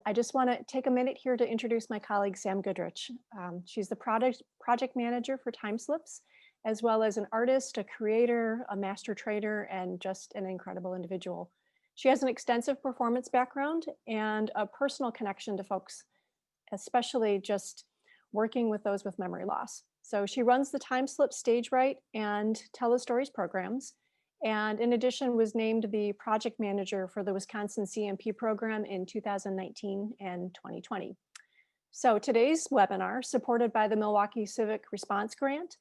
I just want to take a minute here to introduce my colleague, Sam Goodrich. She's the project manager for TimeSlips, as well as an artist, a creator, a master trader, and just an incredible individual. She has an extensive performance background and a personal connection to folks, especially just working with those with memory loss. So she runs the TimeSlips Stage Right and Tele-Stories programs, and in addition was named the project manager for the Wisconsin CMP program in 2019 and 2020. So today's webinar, supported by the Milwaukee Civic Response Grant,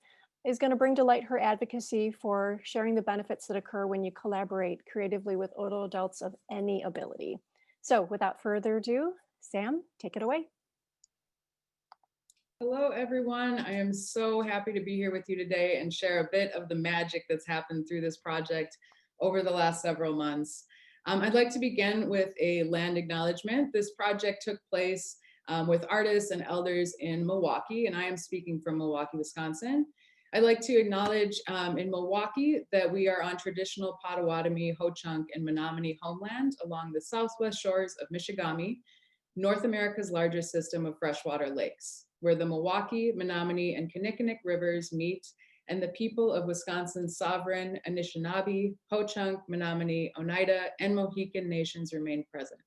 is going to bring to light her advocacy for sharing the benefits that occur when you collaborate creatively with older adults of any ability. So without further ado, Sam, take it away. Hello, everyone. I am so happy to be here with you today and share a bit of the magic that's happened through this project over the last several months. I'd like to begin with a land acknowledgement. This project took place with artists and elders in Milwaukee, and I am speaking from Milwaukee, Wisconsin. I'd like to acknowledge in Milwaukee that we are on traditional Potawatomi, Ho-Chunk, and Menominee homeland along the southwest shores of Michigamme, North America's largest system of freshwater lakes, where the Milwaukee, Menominee, and Kinnickinnic rivers meet, and the people of Wisconsin's sovereign Anishinaabe, Ho-Chunk, Menominee, Oneida, and Mohican nations remain present.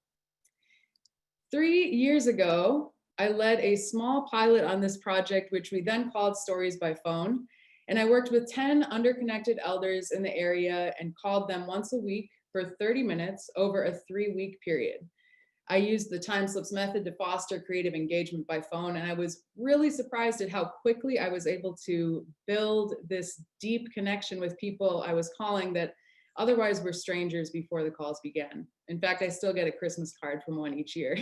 3 years ago, I led a small pilot on this project, which we then called Stories by Phone, and I worked with 10 underconnected elders in the area and called them once a week for 30 minutes over a 3-week period. I used the TimeSlips method to foster creative engagement by phone, and I was really surprised at how quickly I was able to build this deep connection with people I was calling that otherwise were strangers before the calls began. In fact, I still get a Christmas card from one each year.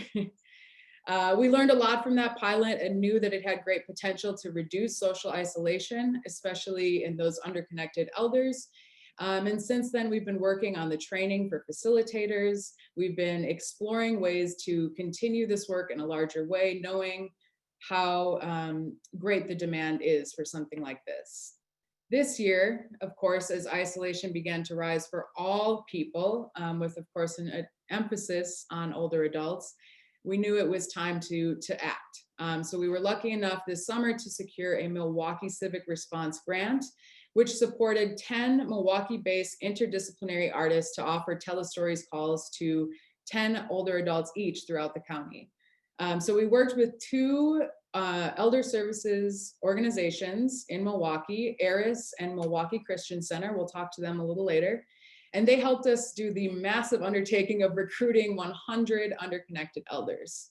We learned a lot from that pilot and knew that it had great potential to reduce social isolation, especially in those underconnected elders. And since then, we've been working on the training for facilitators. We've been exploring ways to continue this work in a larger way, knowing how great the demand is for something like this. This year, of course, as isolation began to rise for all people, with, of course, an emphasis on older adults, we knew it was time to act. So we were lucky enough this summer to secure a Milwaukee Civic Response grant, which supported 10 Milwaukee-based interdisciplinary artists to offer Tele-Stories calls to 10 older adults each throughout the county. So we worked with 2 elder services organizations in Milwaukee, Eris and Milwaukee Christian Center. We'll talk to them a little later. And they helped us do the massive undertaking of recruiting 100 underconnected elders.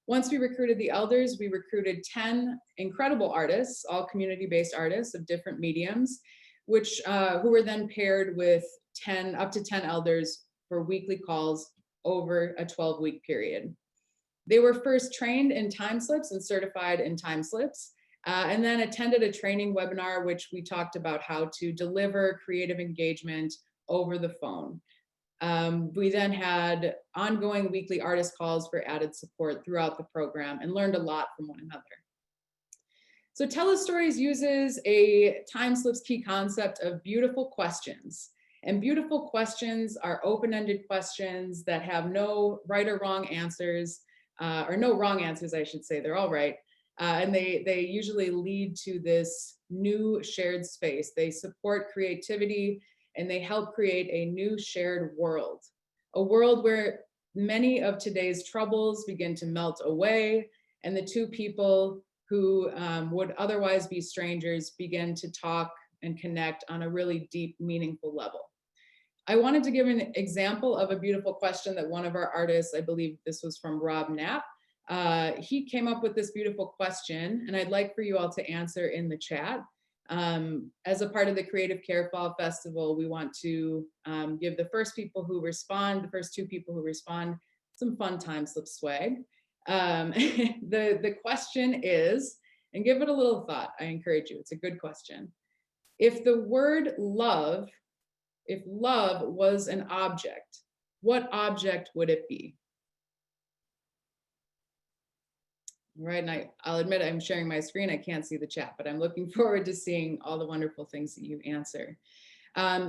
Once we recruited the elders, we recruited 10 incredible artists, all community-based artists of different mediums, which who were then paired with up to 10 elders for weekly calls over a 12-week period. They were first trained in TimeSlips and certified in TimeSlips, and then attended a training webinar, which we talked about how to deliver creative engagement over the phone. We then had ongoing weekly artist calls for added support throughout the program and learned a lot from one another. So Tele-Stories uses a TimeSlips key concept of beautiful questions. And beautiful questions are open-ended questions that have no right or wrong answers, or no wrong answers, I should say, they're all right. And they usually lead to this new shared space. They support creativity, and they help create a new shared world, a world where many of today's troubles begin to melt away, and the 2 people who would otherwise be strangers begin to talk and connect on a really deep, meaningful level. I wanted to give an example of a beautiful question that one of our artists, I believe this was from Rob Knapp, he came up with this beautiful question, and I'd like for you all to answer in the chat. As a part of the Creative Care Fall Festival, we want to give the first 2 people who respond, some fun TimeSlips swag. The question is, and give it a little thought, I encourage you, it's a good question. If love was an object, what object would it be? Right, and I'll admit I'm sharing my screen, I can't see the chat, but I'm looking forward to seeing all the wonderful things that you answer.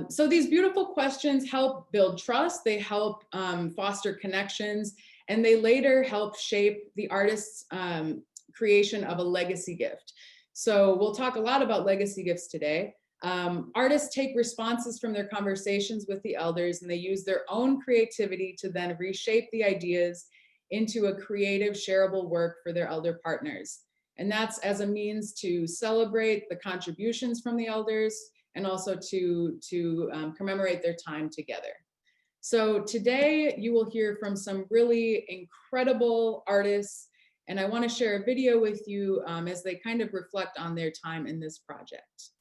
So these beautiful questions help build trust, they help foster connections, and they later helped shape the artist's creation of a legacy gift. So we'll talk a lot about legacy gifts today. Artists take responses from their conversations with the elders, and they use their own creativity to then reshape the ideas into a creative, shareable work for their elder partners. And that's as a means to celebrate the contributions from the elders and also to commemorate their time together. So today you will hear from some really incredible artists, and I want to share a video with you as they kind of reflect on their time in this project.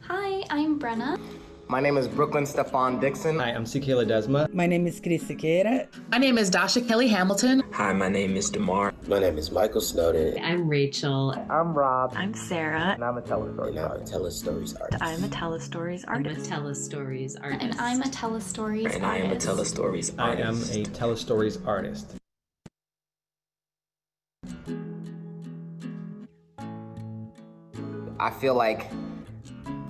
Hi, I'm Brenna. My name is Brooklyn Stefan Dixon. Hi, I'm Sikela Desma. My name is Cris Siqueira. My name is Dasha Kelly Hamilton. Hi, my name is Damar. My name is Michael Snowden. I'm Rachel. I'm Rob. I'm Sarah. And I'm a Tele-Stories artist. I'm a Tele-Stories artist. And I'm a Tele-Stories artist. And I am a Tele-Stories artist. I am a Tele-Stories artist. I feel like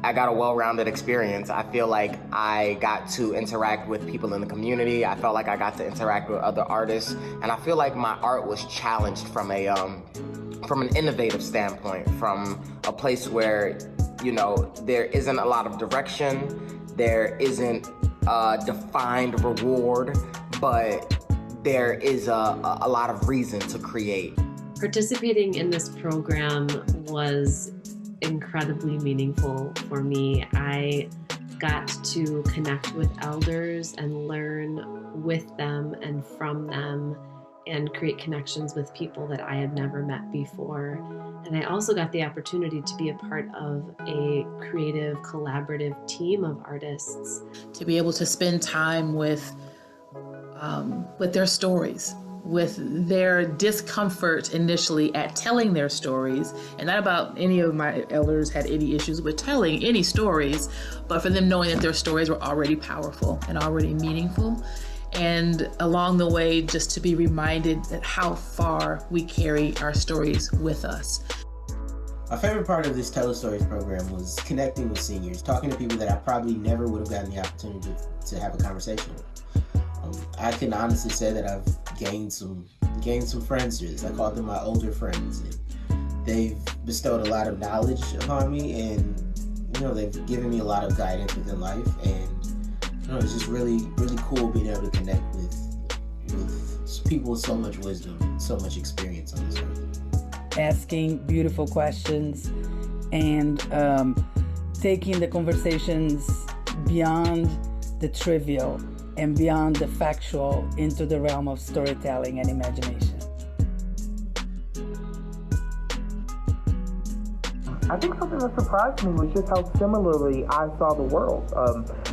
I got a well-rounded experience. I feel like I got to interact with people in the community. I felt like I got to interact with other artists, and I feel like my art was challenged from an innovative standpoint, from a place where, you know, there isn't a lot of direction, there isn't a defined reward, but there is a lot of reason to create. Participating in this program was incredibly meaningful for me. I got to connect with elders and learn with them and from them and create connections with people that I had never met before. And I also got the opportunity to be a part of a creative, collaborative team of artists. To be able to spend time with their stories, with their discomfort initially at telling their stories, and not about any of my elders had any issues with telling any stories, but for them knowing that their stories were already powerful and already meaningful. And along the way, just to be reminded that how far we carry our stories with us. My favorite part of this Tele-Stories program was connecting with seniors, talking to people that I probably never would have gotten the opportunity to have a conversation with. I can honestly say that I've gained some friends through this. I call them my older friends, and they've bestowed a lot of knowledge upon me, and you know, they've given me a lot of guidance within life, and you know, it's just really cool being able to connect with people with so much wisdom, so much experience on this earth. Asking beautiful questions and taking the conversations beyond the trivial and beyond the factual into the realm of storytelling and imagination. I think something that surprised me was just how similarly I saw the world.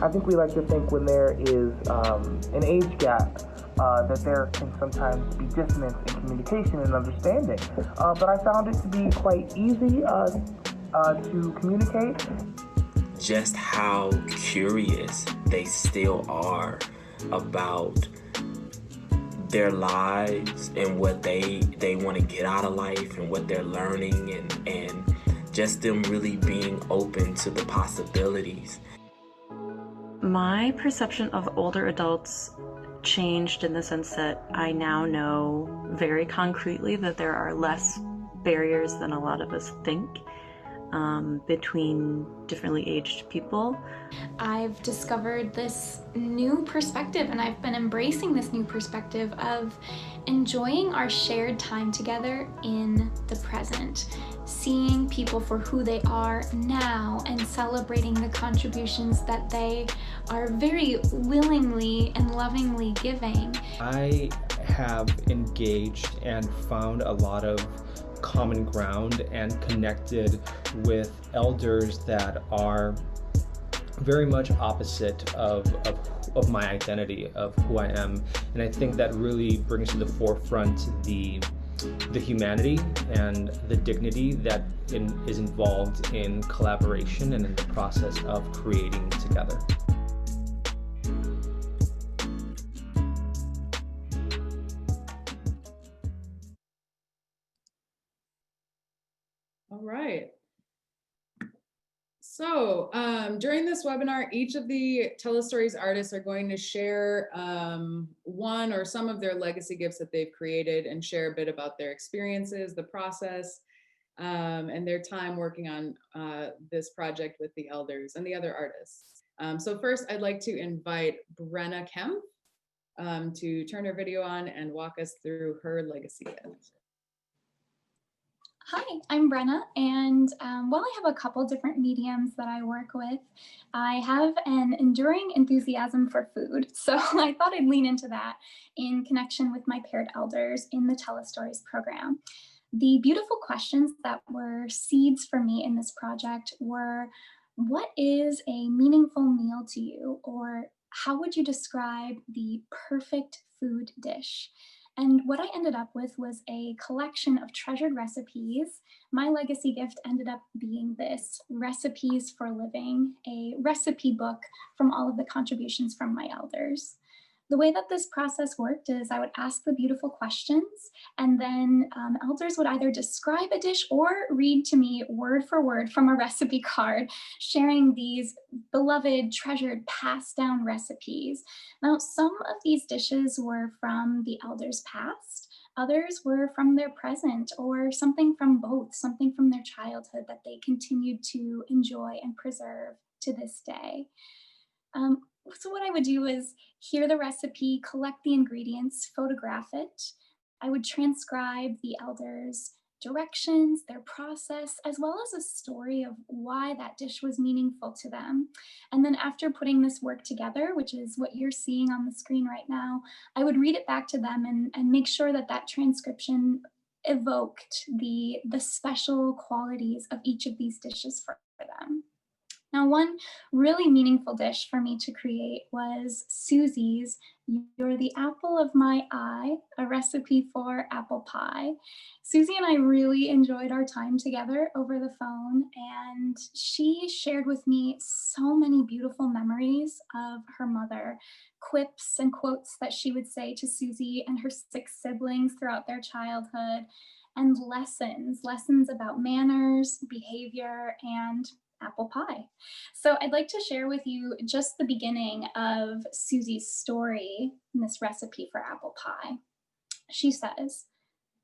I think we like to think when there is an age gap that there can sometimes be dissonance in communication and understanding. But I found it to be quite easy to communicate. Just how curious they still are about their lives and what they want to get out of life and what they're learning, and just them really being open to the possibilities. My perception of older adults changed in the sense that I now know very concretely that there are less barriers than a lot of us think between differently aged people. I've discovered this new perspective, and I've been embracing this new perspective of enjoying our shared time together in the present, seeing people for who they are now and celebrating the contributions that they are very willingly and lovingly giving. I have engaged and found a lot of common ground and connected with elders that are very much opposite of my identity, of who I am. And I think that really brings to the forefront the humanity and the dignity that is involved in collaboration and in the process of creating together. All right. So during this webinar, each of the Tele-Stories artists are going to share one or some of their legacy gifts that they've created and share a bit about their experiences, the process, and their time working on this project with the elders and the other artists. So first, I'd like to invite Brenna Kemp to turn her video on and walk us through her legacy gift. Hi, I'm Brenna, and while I have a couple different mediums that I work with, I have an enduring enthusiasm for food. So I thought I'd lean into that in connection with my paired elders in the Tele-Stories program. The beautiful questions that were seeds for me in this project were, what is a meaningful meal to you? Or how would you describe the perfect food dish? And what I ended up with was a collection of treasured recipes. My legacy gift ended up being this, Recipes for Living, a recipe book from all of the contributions from my elders. The way that this process worked is I would ask the beautiful questions, and then elders would either describe a dish or read to me word for word from a recipe card, sharing these beloved, treasured, passed down recipes. Now, some of these dishes were from the elders' past, others were from their present, or something from both, something from their childhood that they continued to enjoy and preserve to this day. So what I would do is hear the recipe, collect the ingredients, photograph it. I would transcribe the elders' directions, their process, as well as a story of why that dish was meaningful to them. And then after putting this work together, which is what you're seeing on the screen right now, I would read it back to them and make sure that that transcription evoked the special qualities of each of these dishes for them. Now, one really meaningful dish for me to create was Susie's You're the Apple of My Eye, a recipe for apple pie. Susie and I really enjoyed our time together over the phone, and she shared with me so many beautiful memories of her mother, quips and quotes that she would say to Susie and her 6 siblings throughout their childhood, and lessons about manners, behavior, and apple pie. So I'd like to share with you just the beginning of Susie's story in this recipe for apple pie. She says,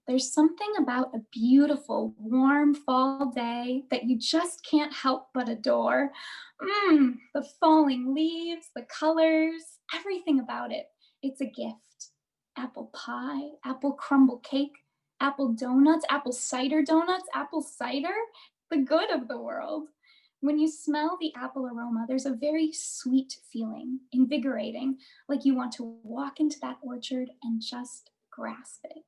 "There's something about a beautiful, warm fall day that you just can't help but adore. The falling leaves, the colors, everything about it. It's a gift. Apple pie, apple crumble cake, apple donuts, apple cider, the good of the world. When you smell the apple aroma, there's a very sweet feeling, invigorating, like you want to walk into that orchard and just grasp it."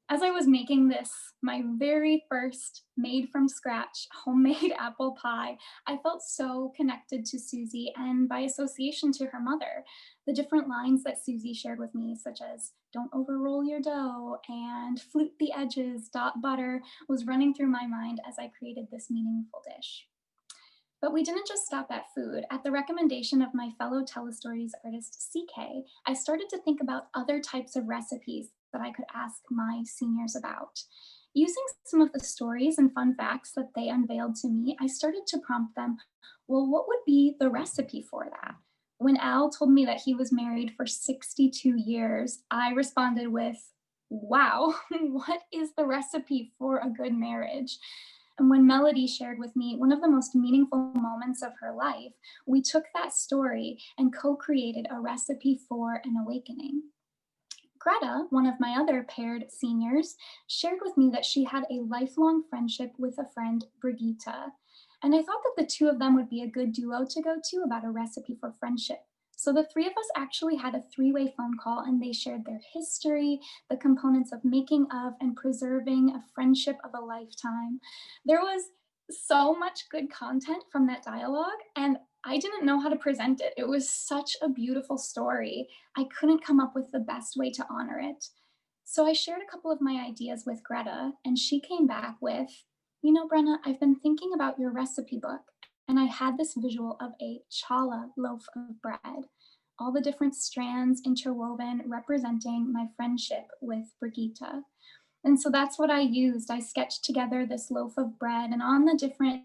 As I was making this, my very first made from scratch homemade apple pie, I felt so connected to Susie and by association to her mother. The different lines that Susie shared with me, such as "don't overroll your dough" and "flute the edges, dot butter," was running through my mind as I created this meaningful dish. But we didn't just stop at food. At the recommendation of my fellow Tele-Stories artist, CK, I started to think about other types of recipes that I could ask my seniors about. Using some of the stories and fun facts that they unveiled to me, I started to prompt them, well, what would be the recipe for that? When Al told me that he was married for 62 years, I responded with, wow, what is the recipe for a good marriage? And when Melody shared with me one of the most meaningful moments of her life, we took that story and co-created a recipe for an awakening. Greta, one of my other paired seniors, shared with me that she had a lifelong friendship with a friend, Brigitte. And I thought that the two of them would be a good duo to go to about a recipe for friendship. So the 3 of us actually had a 3-way phone call, and they shared their history, the components of making of and preserving a friendship of a lifetime. There was so much good content from that dialogue, and I didn't know how to present it. It was such a beautiful story. I couldn't come up with the best way to honor it. So I shared a couple of my ideas with Greta, and she came back with, you know, Brenna, I've been thinking about your recipe book, and I had this visual of a challah loaf of bread, all the different strands interwoven representing my friendship with Brigitte. And so that's what I used. I sketched together this loaf of bread, and on the different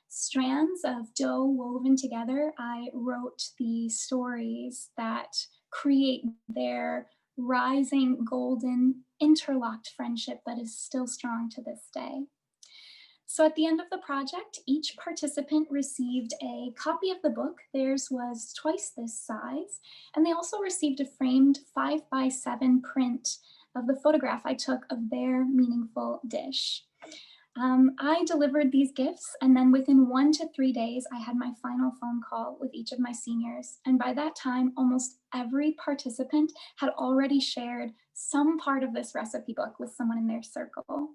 strands of dough woven together, I wrote the stories that create their rising golden interlocked friendship that is still strong to this day. So at the end of the project, each participant received a copy of the book. Theirs was twice this size. And they also received a framed 5x7 print of the photograph I took of their meaningful dish. I delivered these gifts, and then within 1 to 3 days, I had my final phone call with each of my seniors. And by that time, almost every participant had already shared some part of this recipe book with someone in their circle.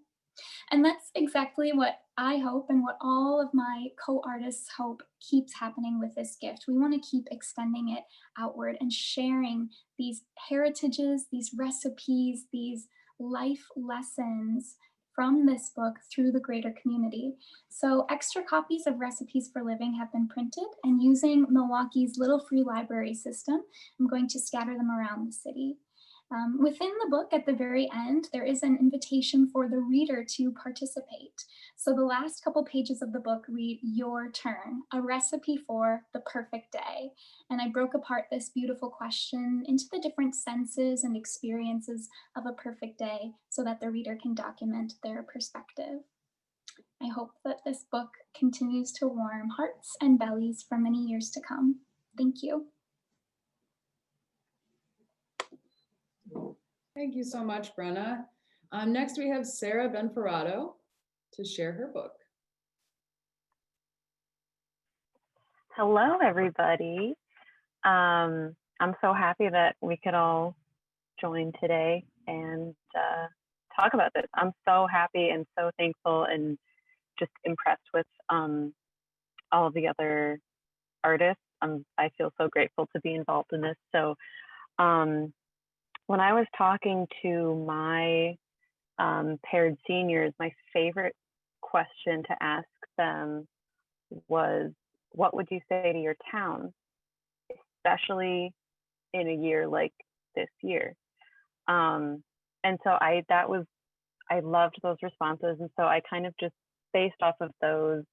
And that's exactly what I hope and what all of my co-artists hope keeps happening with this gift. We want to keep extending it outward and sharing these heritages, these recipes, these life lessons from this book through the greater community. So extra copies of Recipes for Living have been printed, and using Milwaukee's little free library system, I'm going to scatter them around the city. Within the book, at the very end, there is an invitation for the reader to participate. So the last couple pages of the book read, "Your turn, a recipe for the perfect day." And I broke apart this beautiful question into the different senses and experiences of a perfect day so that the reader can document their perspective. I hope that this book continues to warm hearts and bellies for many years to come. Thank you. Thank you so much, Brenna. Next, we have Sarah Benferrato to share her book. Hello, everybody. I'm so happy that we could all join today and talk about this. I'm so happy and so thankful and just impressed with all of the other artists. I feel so grateful to be involved in this. So when I was talking to my paired seniors, my favorite question to ask them was, what would you say to your town, especially in a year like this year? And so I loved those responses. And so I kind of just based off of those,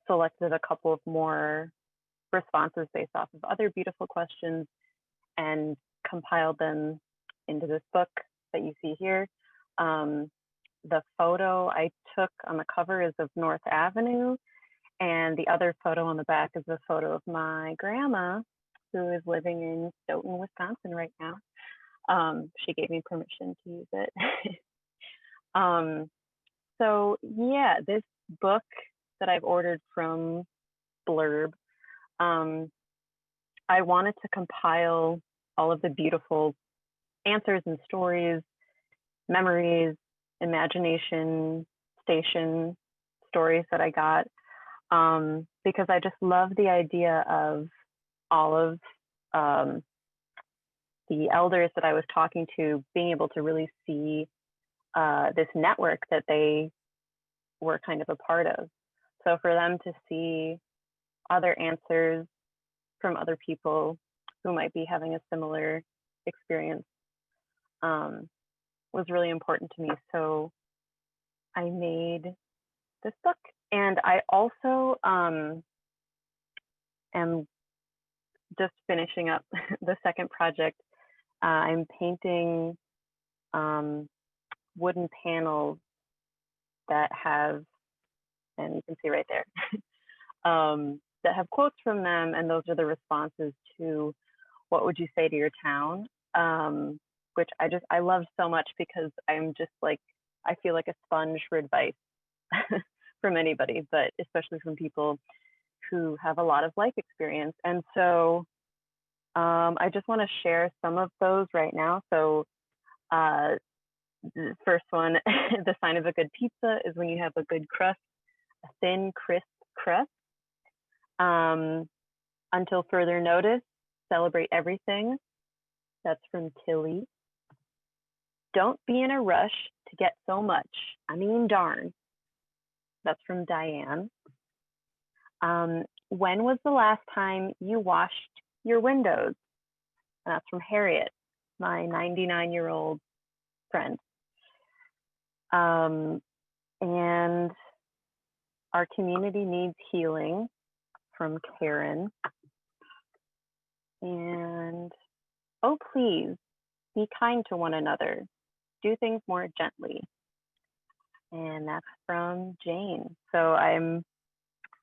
selected a couple of more responses based off of other beautiful questions and compiled them into this book that you see here. The photo I took on the cover is of North Avenue, and the other photo on the back is a photo of my grandma, who is living in Stoughton, Wisconsin right now. She gave me permission to use it. So yeah, this book that I've ordered from Blurb, I wanted to compile all of the beautiful answers and stories, memories, imagination station stories that I got, because I just love the idea of all of the elders that I was talking to being able to really see this network that they were kind of a part of. So for them to see other answers from other people who might be having a similar experience was really important to me. So I made this book, and I also am just finishing up the second project. I'm painting wooden panels that have, and you can see right there, that have quotes from them, and those are the responses to what would you say to your town, which I love so much, because I'm just like, I feel like a sponge for advice from anybody, but especially from people who have a lot of life experience. And so I just want to share some of those right now. So the first one, the sign of a good pizza is when you have a good crust, a thin, crisp crust. Until further notice, celebrate everything. That's from Tilly. Don't be in a rush to get so much. I mean, darn. That's from Diane. When was the last time you washed your windows? And that's from Harriet, my 99-year-old friend. And Our community needs healing, from Karen. And, oh, please, be kind to one another. Do things more gently. And that's from Jane. So I'm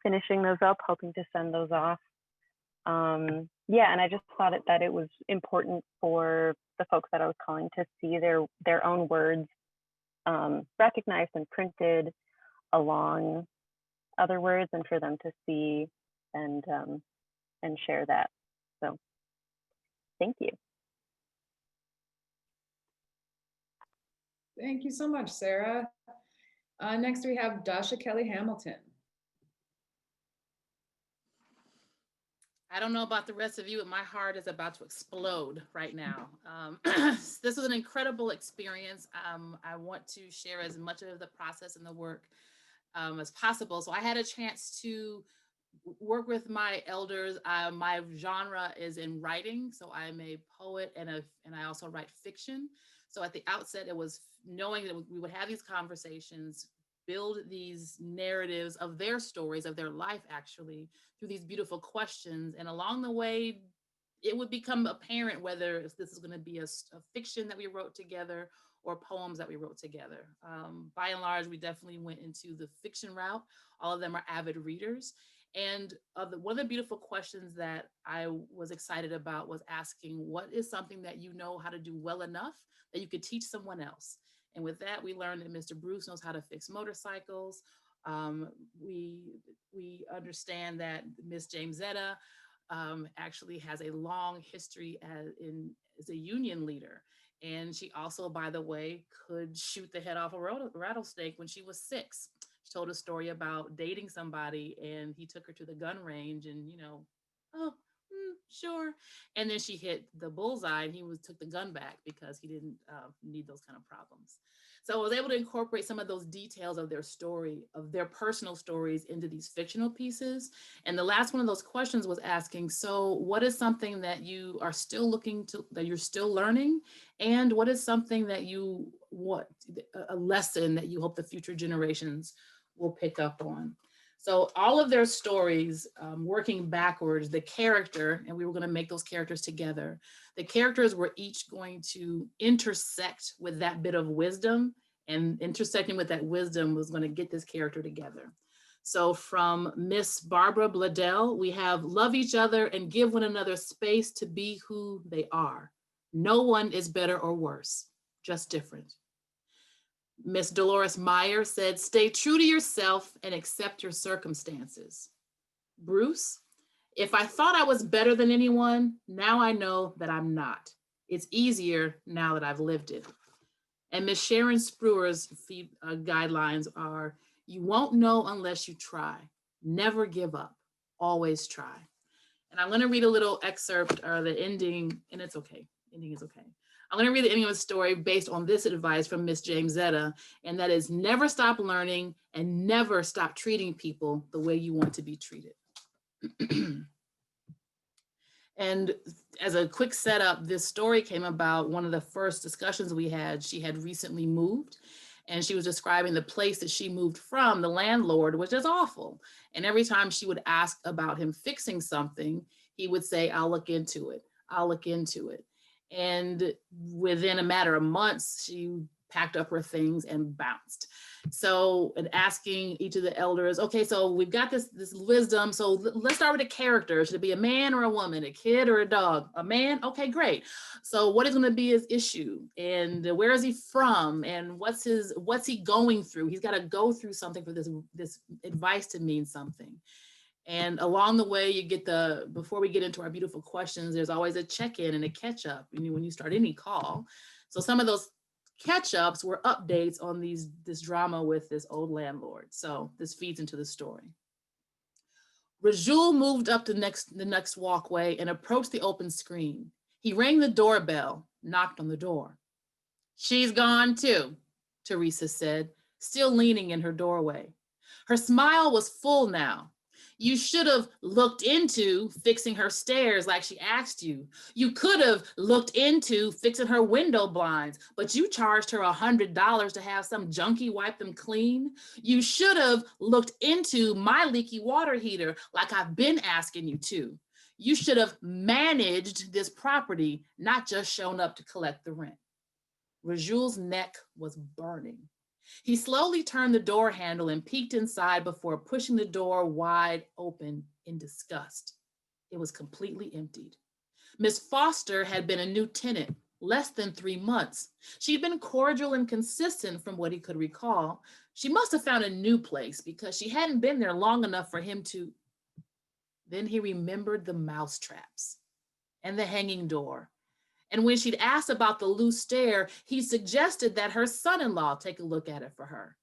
finishing those up, hoping to send those off. Yeah, and I just thought that it was important for the folks that I was calling to see their own words recognized and printed along other words, and for them to see and share that. So thank you. Thank you so much, Sarah. Next we have Dasha Kelly Hamilton. I don't know about the rest of you, but my heart is about to explode right now. This was an incredible experience. I want to share as much of the process and the work as possible. So I had a chance to work with my elders. My genre is in writing, so I'm a poet and I also write fiction. So at the outset, it was knowing that we would have these conversations, build these narratives of their stories, of their life actually, through these beautiful questions. And along the way, it would become apparent whether this is going to be a fiction that we wrote together or poems that we wrote together. By and large, we definitely went into the fiction route. All of them are avid readers. And one of the beautiful questions that I was excited about was asking, what is something that you know how to do well enough that you could teach someone else? And with that, we learned that Mr. Bruce knows how to fix motorcycles. We understand that Miss Jamesetta actually has a long history as a union leader. And she also, by the way, could shoot the head off a rattlesnake when she was 6. She told a story about dating somebody and he took her to the gun range and, sure. And then she hit the bullseye and he took the gun back because he didn't need those kind of problems. So I was able to incorporate some of those details of their story, of their personal stories into these fictional pieces. And the last one of those questions was asking, so what is something that you are still that you're still learning? And what is something that a lesson that you hope the future generations will pick up on? So all of their stories, working backwards, the character, and we were going to make those characters together. The characters were each going to intersect with that bit of wisdom, and intersecting with that wisdom was going to get this character together. So from Miss Barbara Bladell, we have love each other and give one another space to be who they are. No one is better or worse, just different. Miss Dolores Meyer said, stay true to yourself and accept your circumstances. Bruce, if I thought I was better than anyone, now I know that I'm not. It's easier now that I've lived it. And Miss Sharon Spruer's guidelines are, you won't know unless you try. Never give up, always try. And I'm going to read a little excerpt or the ending, and it's okay. Ending is okay. I'm going to read the ending of the story based on this advice from Miss Jamesetta, and that is never stop learning and never stop treating people the way you want to be treated. And as a quick setup, this story came about one of the first discussions we had. She had recently moved and she was describing the place that she moved from, the landlord, which is awful. And every time she would ask about him fixing something, he would say, I'll look into it. I'll look into it. And within a matter of months, she packed up her things and bounced. So, and asking each of the elders, okay, so we've got this wisdom. So let's start with a character. Should it be a man or a woman, a kid or a dog? A man? Okay, great. So what is going to be his issue? And where is he from? And what's he going through? He's got to go through something for this advice to mean something. And along the way, you get before we get into our beautiful questions, there's always a check-in and a catch-up when you start any call. So some of those catch-ups were updates on this drama with this old landlord. So this feeds into the story. Rajul moved up the next walkway and approached the open screen. He rang the doorbell, knocked on the door. She's gone too, Teresa said, still leaning in her doorway. Her smile was full now. You should have looked into fixing her stairs like she asked you. You could have looked into fixing her window blinds, but you charged her $100 to have some junkie wipe them clean. You should have looked into my leaky water heater like I've been asking you to. You should have managed this property, not just shown up to collect the rent. Rajul's neck was burning. He slowly turned the door handle and peeked inside before pushing the door wide open in disgust. It was completely emptied. Miss Foster had been a new tenant less than 3 months. She'd been cordial and consistent from what he could recall. She must have found a new place because she hadn't been there long enough for him to. Then he remembered the mouse traps and the hanging door. And when she'd asked about the loose stair, he suggested that her son-in-law take a look at it for her.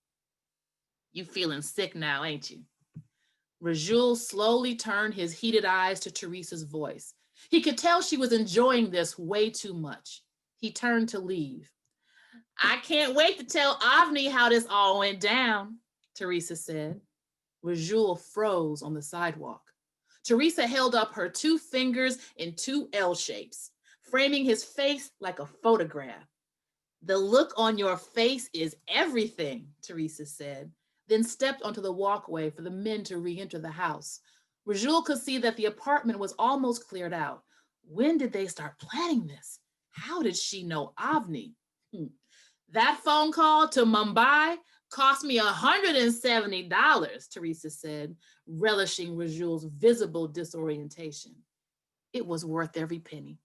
You feeling sick now, ain't you? Rajul slowly turned his heated eyes to Teresa's voice. He could tell she was enjoying this way too much. He turned to leave. I can't wait to tell Avni how this all went down, Teresa said. Rajul froze on the sidewalk. Teresa held up her 2 fingers in 2 L shapes, framing his face like a photograph. The look on your face is everything, Teresa said, then stepped onto the walkway for the men to re-enter the house. Rajul could see that the apartment was almost cleared out. When did they start planning this? How did she know Avni? That phone call to Mumbai cost me $170, Teresa said, relishing Rajul's visible disorientation. It was worth every penny.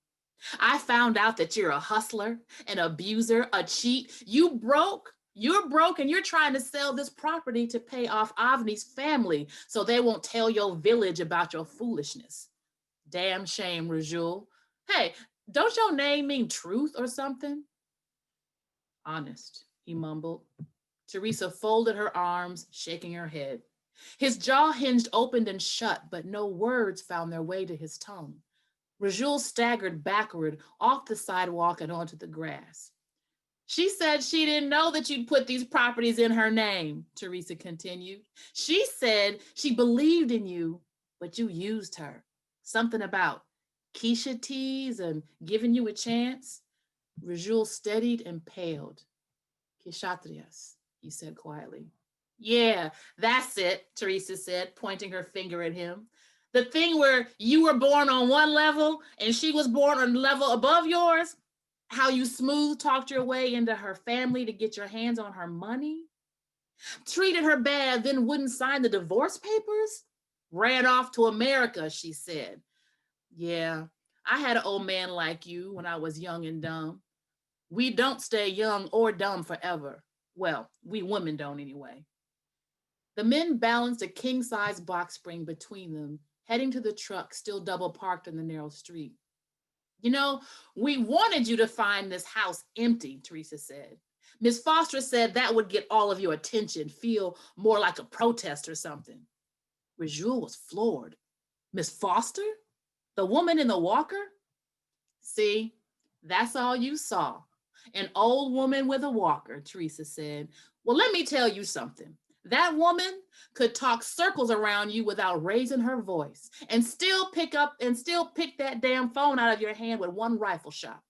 I found out that you're a hustler, an abuser, a cheat. You're broke and you're trying to sell this property to pay off Avni's family so they won't tell your village about your foolishness. Damn shame, Rajul. Hey, don't your name mean truth or something? Honest, he mumbled. Teresa folded her arms, shaking her head. His jaw hinged open and shut, but no words found their way to his tongue. Rajul staggered backward off the sidewalk and onto the grass. She said she didn't know that you'd put these properties in her name, Teresa continued. She said she believed in you, but you used her. Something about Keisha teas and giving you a chance. Rajul steadied and paled. Kshatriyas, he said quietly. Yeah, that's it, Teresa said, pointing her finger at him. The thing where you were born on one level and she was born on a level above yours? How you smooth talked your way into her family to get your hands on her money? Treated her bad, then wouldn't sign the divorce papers? Ran off to America, she said. Yeah, I had an old man like you when I was young and dumb. We don't stay young or dumb forever. Well, we women don't anyway. The men balanced a king-size box spring between them, heading to the truck still double parked in the narrow street. You know, we wanted you to find this house empty, Teresa said. Miss Foster said that would get all of your attention, feel more like a protest or something. Rajul was floored. Miss Foster? The woman in the walker? See, that's all you saw. An old woman with a walker, Teresa said. Well, let me tell you something. That woman could talk circles around you without raising her voice and still pick that damn phone out of your hand with one rifle shot.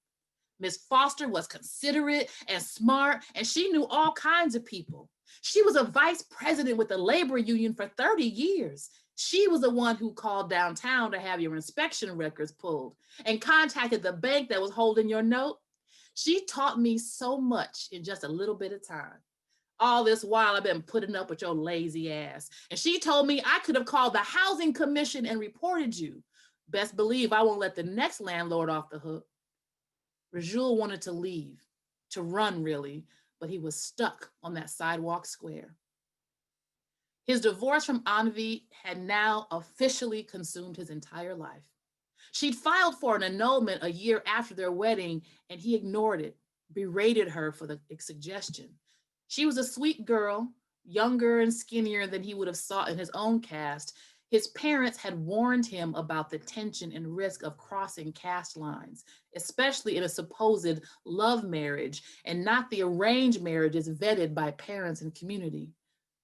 Miss Foster was considerate and smart, and she knew all kinds of people. She was a vice president with the labor union for 30 years. She was the one who called downtown to have your inspection records pulled and contacted the bank that was holding your note. She taught me so much in just a little bit of time. All this while I've been putting up with your lazy ass. And she told me I could have called the housing commission and reported you. Best believe I won't let the next landlord off the hook. Rajul wanted to leave, to run really, but he was stuck on that sidewalk square. His divorce from Anvi had now officially consumed his entire life. She'd filed for an annulment a year after their wedding, and he ignored it, berated her for the suggestion. She was a sweet girl, younger and skinnier than he would have sought in his own caste. His parents had warned him about the tension and risk of crossing caste lines, especially in a supposed love marriage and not the arranged marriages vetted by parents and community.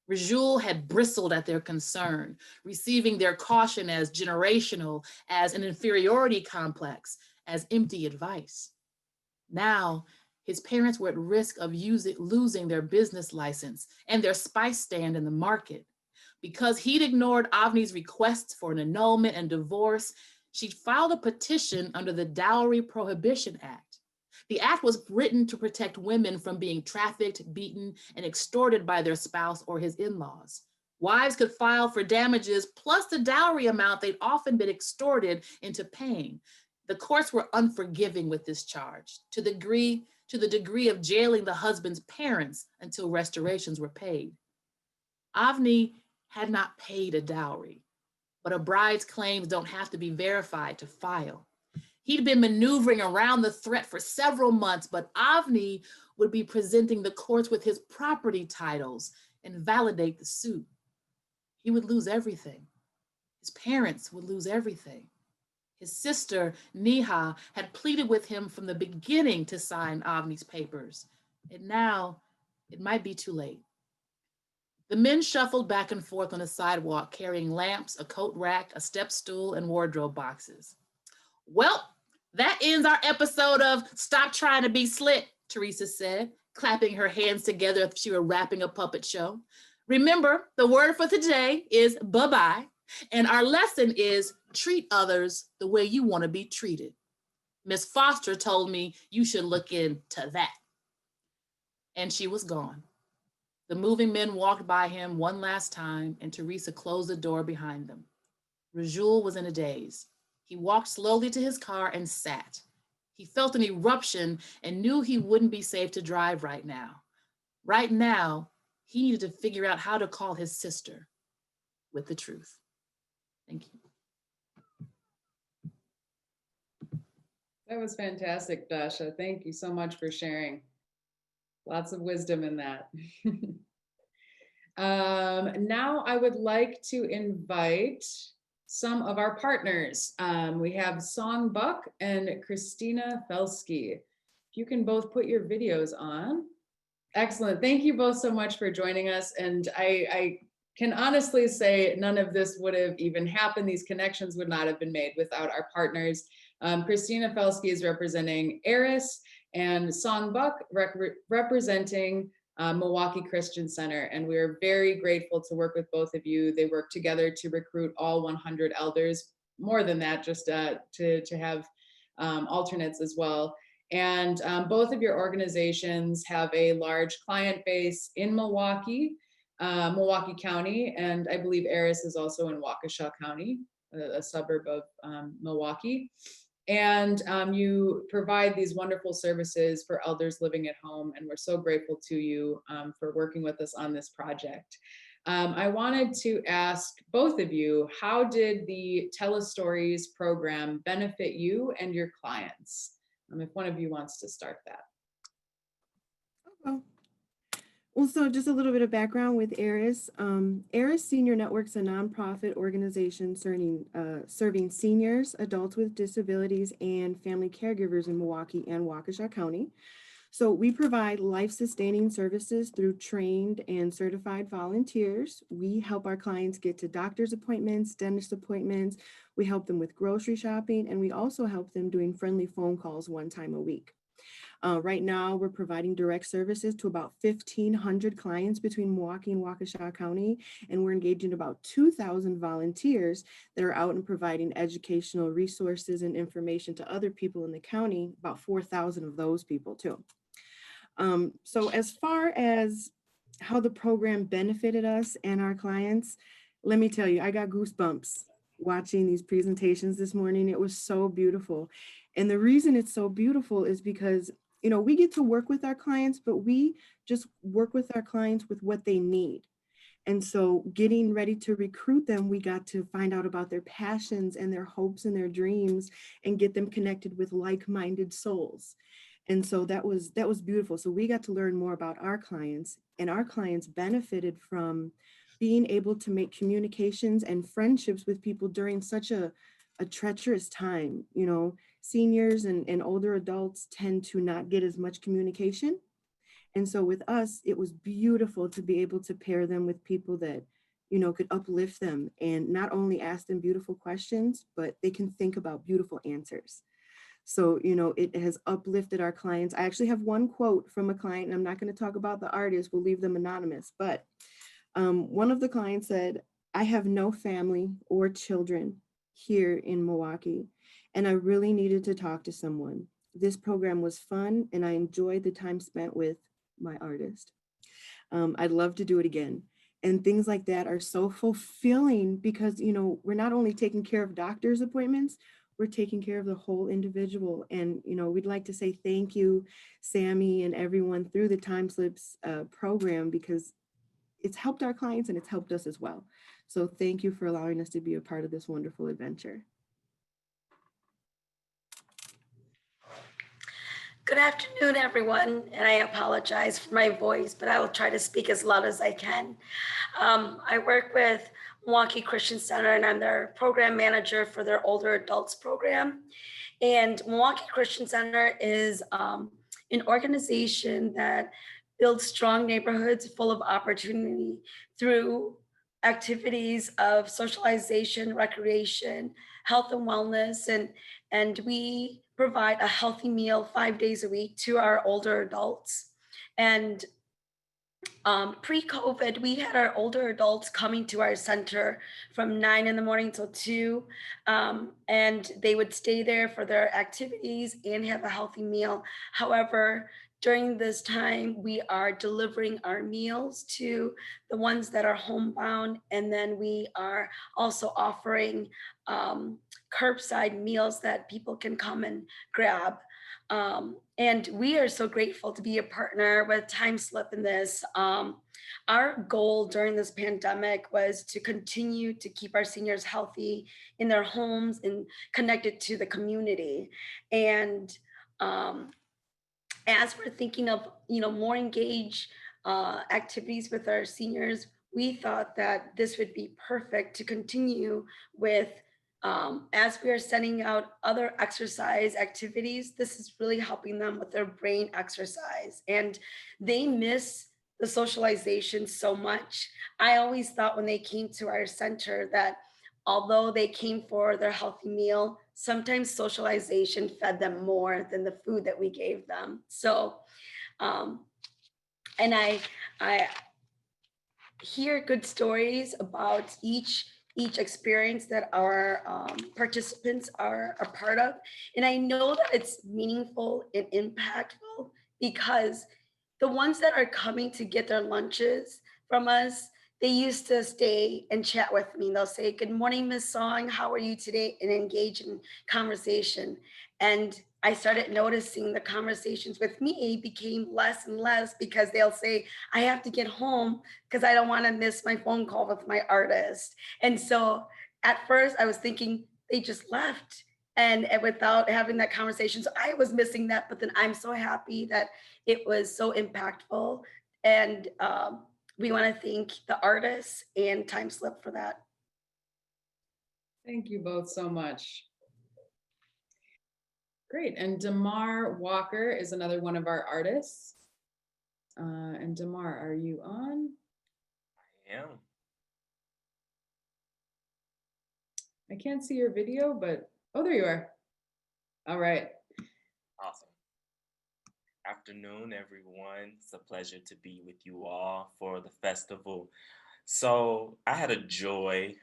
Rajul had bristled at their concern, receiving their caution as generational, as an inferiority complex, as empty advice. Now, his parents were at risk of losing their business license and their spice stand in the market. Because he'd ignored Avni's requests for an annulment and divorce, she filed a petition under the Dowry Prohibition Act. The act was written to protect women from being trafficked, beaten, and extorted by their spouse or his in-laws. Wives could file for damages plus the dowry amount they'd often been extorted into paying. The courts were unforgiving with this charge, to the degree of jailing the husband's parents until restorations were paid. Avni had not paid a dowry, but a bride's claims don't have to be verified to file. He'd been maneuvering around the threat for several months, but Avni would be presenting the courts with his property titles and validate the suit. He would lose everything. His parents would lose everything. His sister, Neha, had pleaded with him from the beginning to sign Avni's papers, and now it might be too late. The men shuffled back and forth on the sidewalk, carrying lamps, a coat rack, a step stool, and wardrobe boxes. Well, that ends our episode of Stop Trying to Be Slick, Teresa said, clapping her hands together as if she were wrapping a puppet show. Remember, the word for today is bye-bye, and our lesson is treat others the way you want to be treated. Miss Foster told me you should look into that. And she was gone. The moving men walked by him one last time, and Teresa closed the door behind them. Rajul was in a daze. He walked slowly to his car and sat. He felt an eruption and knew he wouldn't be safe to drive right now. Right now, he needed to figure out how to call his sister with the truth. Thank you. That was fantastic, Dasha. Thank you so much for sharing. Lots of wisdom in that. Now I would like to invite some of our partners. We have Song Buck and Christina Felsky. If you can both put your videos on. Excellent. Thank you both so much for joining us. And I can honestly say none of this would have even happened. These connections would not have been made without our partners. Christina Felsky is representing Eris, and Song Buck representing Milwaukee Christian Center. And we are very grateful to work with both of you. They work together to recruit all 100 elders, more than that, just to have alternates as well. And both of your organizations have a large client base in Milwaukee County, and I believe Eris is also in Waukesha County, a suburb of Milwaukee. And you provide these wonderful services for elders living at home, and we're so grateful to you for working with us on this project. I wanted to ask both of you, how did the Tele-Stories program benefit you and your clients? If one of you wants to start that. Well, so just a little bit of background with Eris. Eris Senior Network's a nonprofit organization serving seniors, adults with disabilities, and family caregivers in Milwaukee and Waukesha County. So we provide life-sustaining services through trained and certified volunteers. We help our clients get to doctor's appointments, dentist appointments. We help them with grocery shopping, and we also help them doing friendly phone calls one time a week. Right now, we're providing direct services to about 1,500 clients between Milwaukee and Waukesha County, and we're engaging about 2,000 volunteers that are out and providing educational resources and information to other people in the county, about 4,000 of those people too. So as far as how the program benefited us and our clients, let me tell you, I got goosebumps watching these presentations this morning. It was so beautiful. And the reason it's so beautiful is because, you know, we get to work with our clients, but we just work with our clients with what they need. And so getting ready to recruit them, we got to find out about their passions and their hopes and their dreams and get them connected with like-minded souls. And so that was beautiful. So we got to learn more about our clients, and our clients benefited from being able to make communications and friendships with people during such a treacherous time. You know, seniors and older adults tend to not get as much communication. And so with us, it was beautiful to be able to pair them with people that, you know, could uplift them and not only ask them beautiful questions, but they can think about beautiful answers. So, you know, it has uplifted our clients. I actually have one quote from a client, and I'm not going to talk about the artist, we'll leave them anonymous, but one of the clients said, I have no family or children here in Milwaukee, and I really needed to talk to someone. This program was fun, and I enjoyed the time spent with my artist. I'd love to do it again. And things like that are so fulfilling because, you know, we're not only taking care of doctor's appointments, we're taking care of the whole individual. And, you know, we'd like to say thank you, Sammy and everyone through the TimeSlips program, because it's helped our clients and it's helped us as well. So thank you for allowing us to be a part of this wonderful adventure. Good afternoon, everyone, and I apologize for my voice, but I will try to speak as loud as I can. I work with Milwaukee Christian Center, and I'm their program manager for their older adults program. And Milwaukee Christian Center is an organization that builds strong neighborhoods full of opportunity through activities of socialization, recreation, health and wellness, and we provide a healthy meal 5 days a week to our older adults. And pre-COVID, we had our older adults coming to our center from 9 in the morning till 2, and they would stay there for their activities and have a healthy meal. However, during this time, we are delivering our meals to the ones that are homebound, and then we are also offering curbside meals that people can come and grab. And we are so grateful to be a partner with TimeSlip in this. Our goal during this pandemic was to continue to keep our seniors healthy in their homes and connected to the community. And as we're thinking of, you know, more engaged activities with our seniors, we thought that this would be perfect to continue with. As we are sending out other exercise activities, this is really helping them with their brain exercise, and they miss the socialization so much. I always thought when they came to our center that although they came for their healthy meal, sometimes socialization fed them more than the food that we gave them. So, and I hear good stories about each experience that our participants are a part of. And I know that it's meaningful and impactful because the ones that are coming to get their lunches from us, they used to stay and chat with me. They'll say, "Good morning, Miss Song, how are you today?" and engage in conversation. And I started noticing the conversations with me became less and less because they'll say, "I have to get home because I don't want to miss my phone call with my artist." And so at first I was thinking they just left and without having that conversation. So I was missing that, but then I'm so happy that it was so impactful. And we want to thank the artists and TimeSlip for that. Thank you both so much. Great, and Damar Walker is another one of our artists. And Damar, are you on? I am. I can't see your video, but, oh, there you are. All right. Awesome. Afternoon, everyone. It's a pleasure to be with you all for the festival. So I had a joy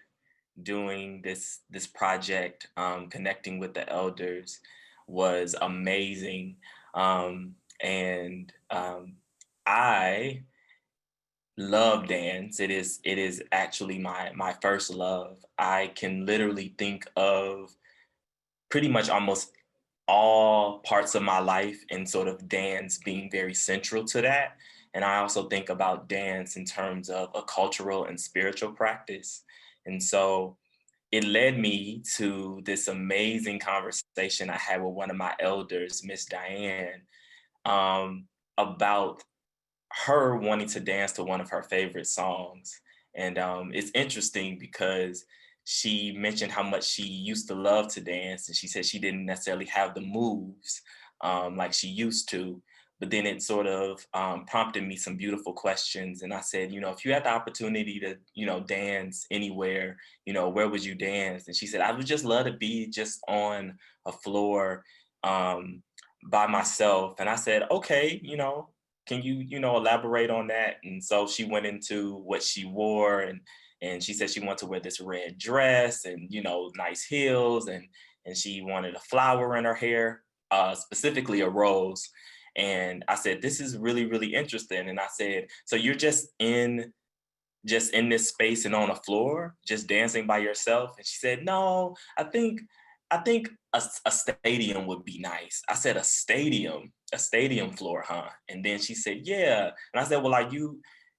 doing this project. Connecting with the elders was amazing. I love dance. It is actually my first love. I can literally think of pretty much almost all parts of my life and sort of dance being very central to that. And I also think about dance in terms of a cultural and spiritual practice. And so it led me to this amazing conversation I had with one of my elders, Miss Diane, about her wanting to dance to one of her favorite songs. And it's interesting because she mentioned how much she used to love to dance, and she said she didn't necessarily have the moves like she used to, but then it sort of prompted me some beautiful questions. And I said, if you had the opportunity to, dance anywhere, where would you dance? And she said, I would just love to be just on a floor by myself. And I said, okay, can you, elaborate on that? And so she went into what she wore, and she said she wanted to wear this red dress and, nice heels, and she wanted a flower in her hair, specifically a rose. And I said, this is really, really interesting. And I said, so you're just in this space and on a floor, just dancing by yourself? And she said, no, I think a stadium would be nice. I said, a stadium floor, huh? And then she said, yeah. And I said, well,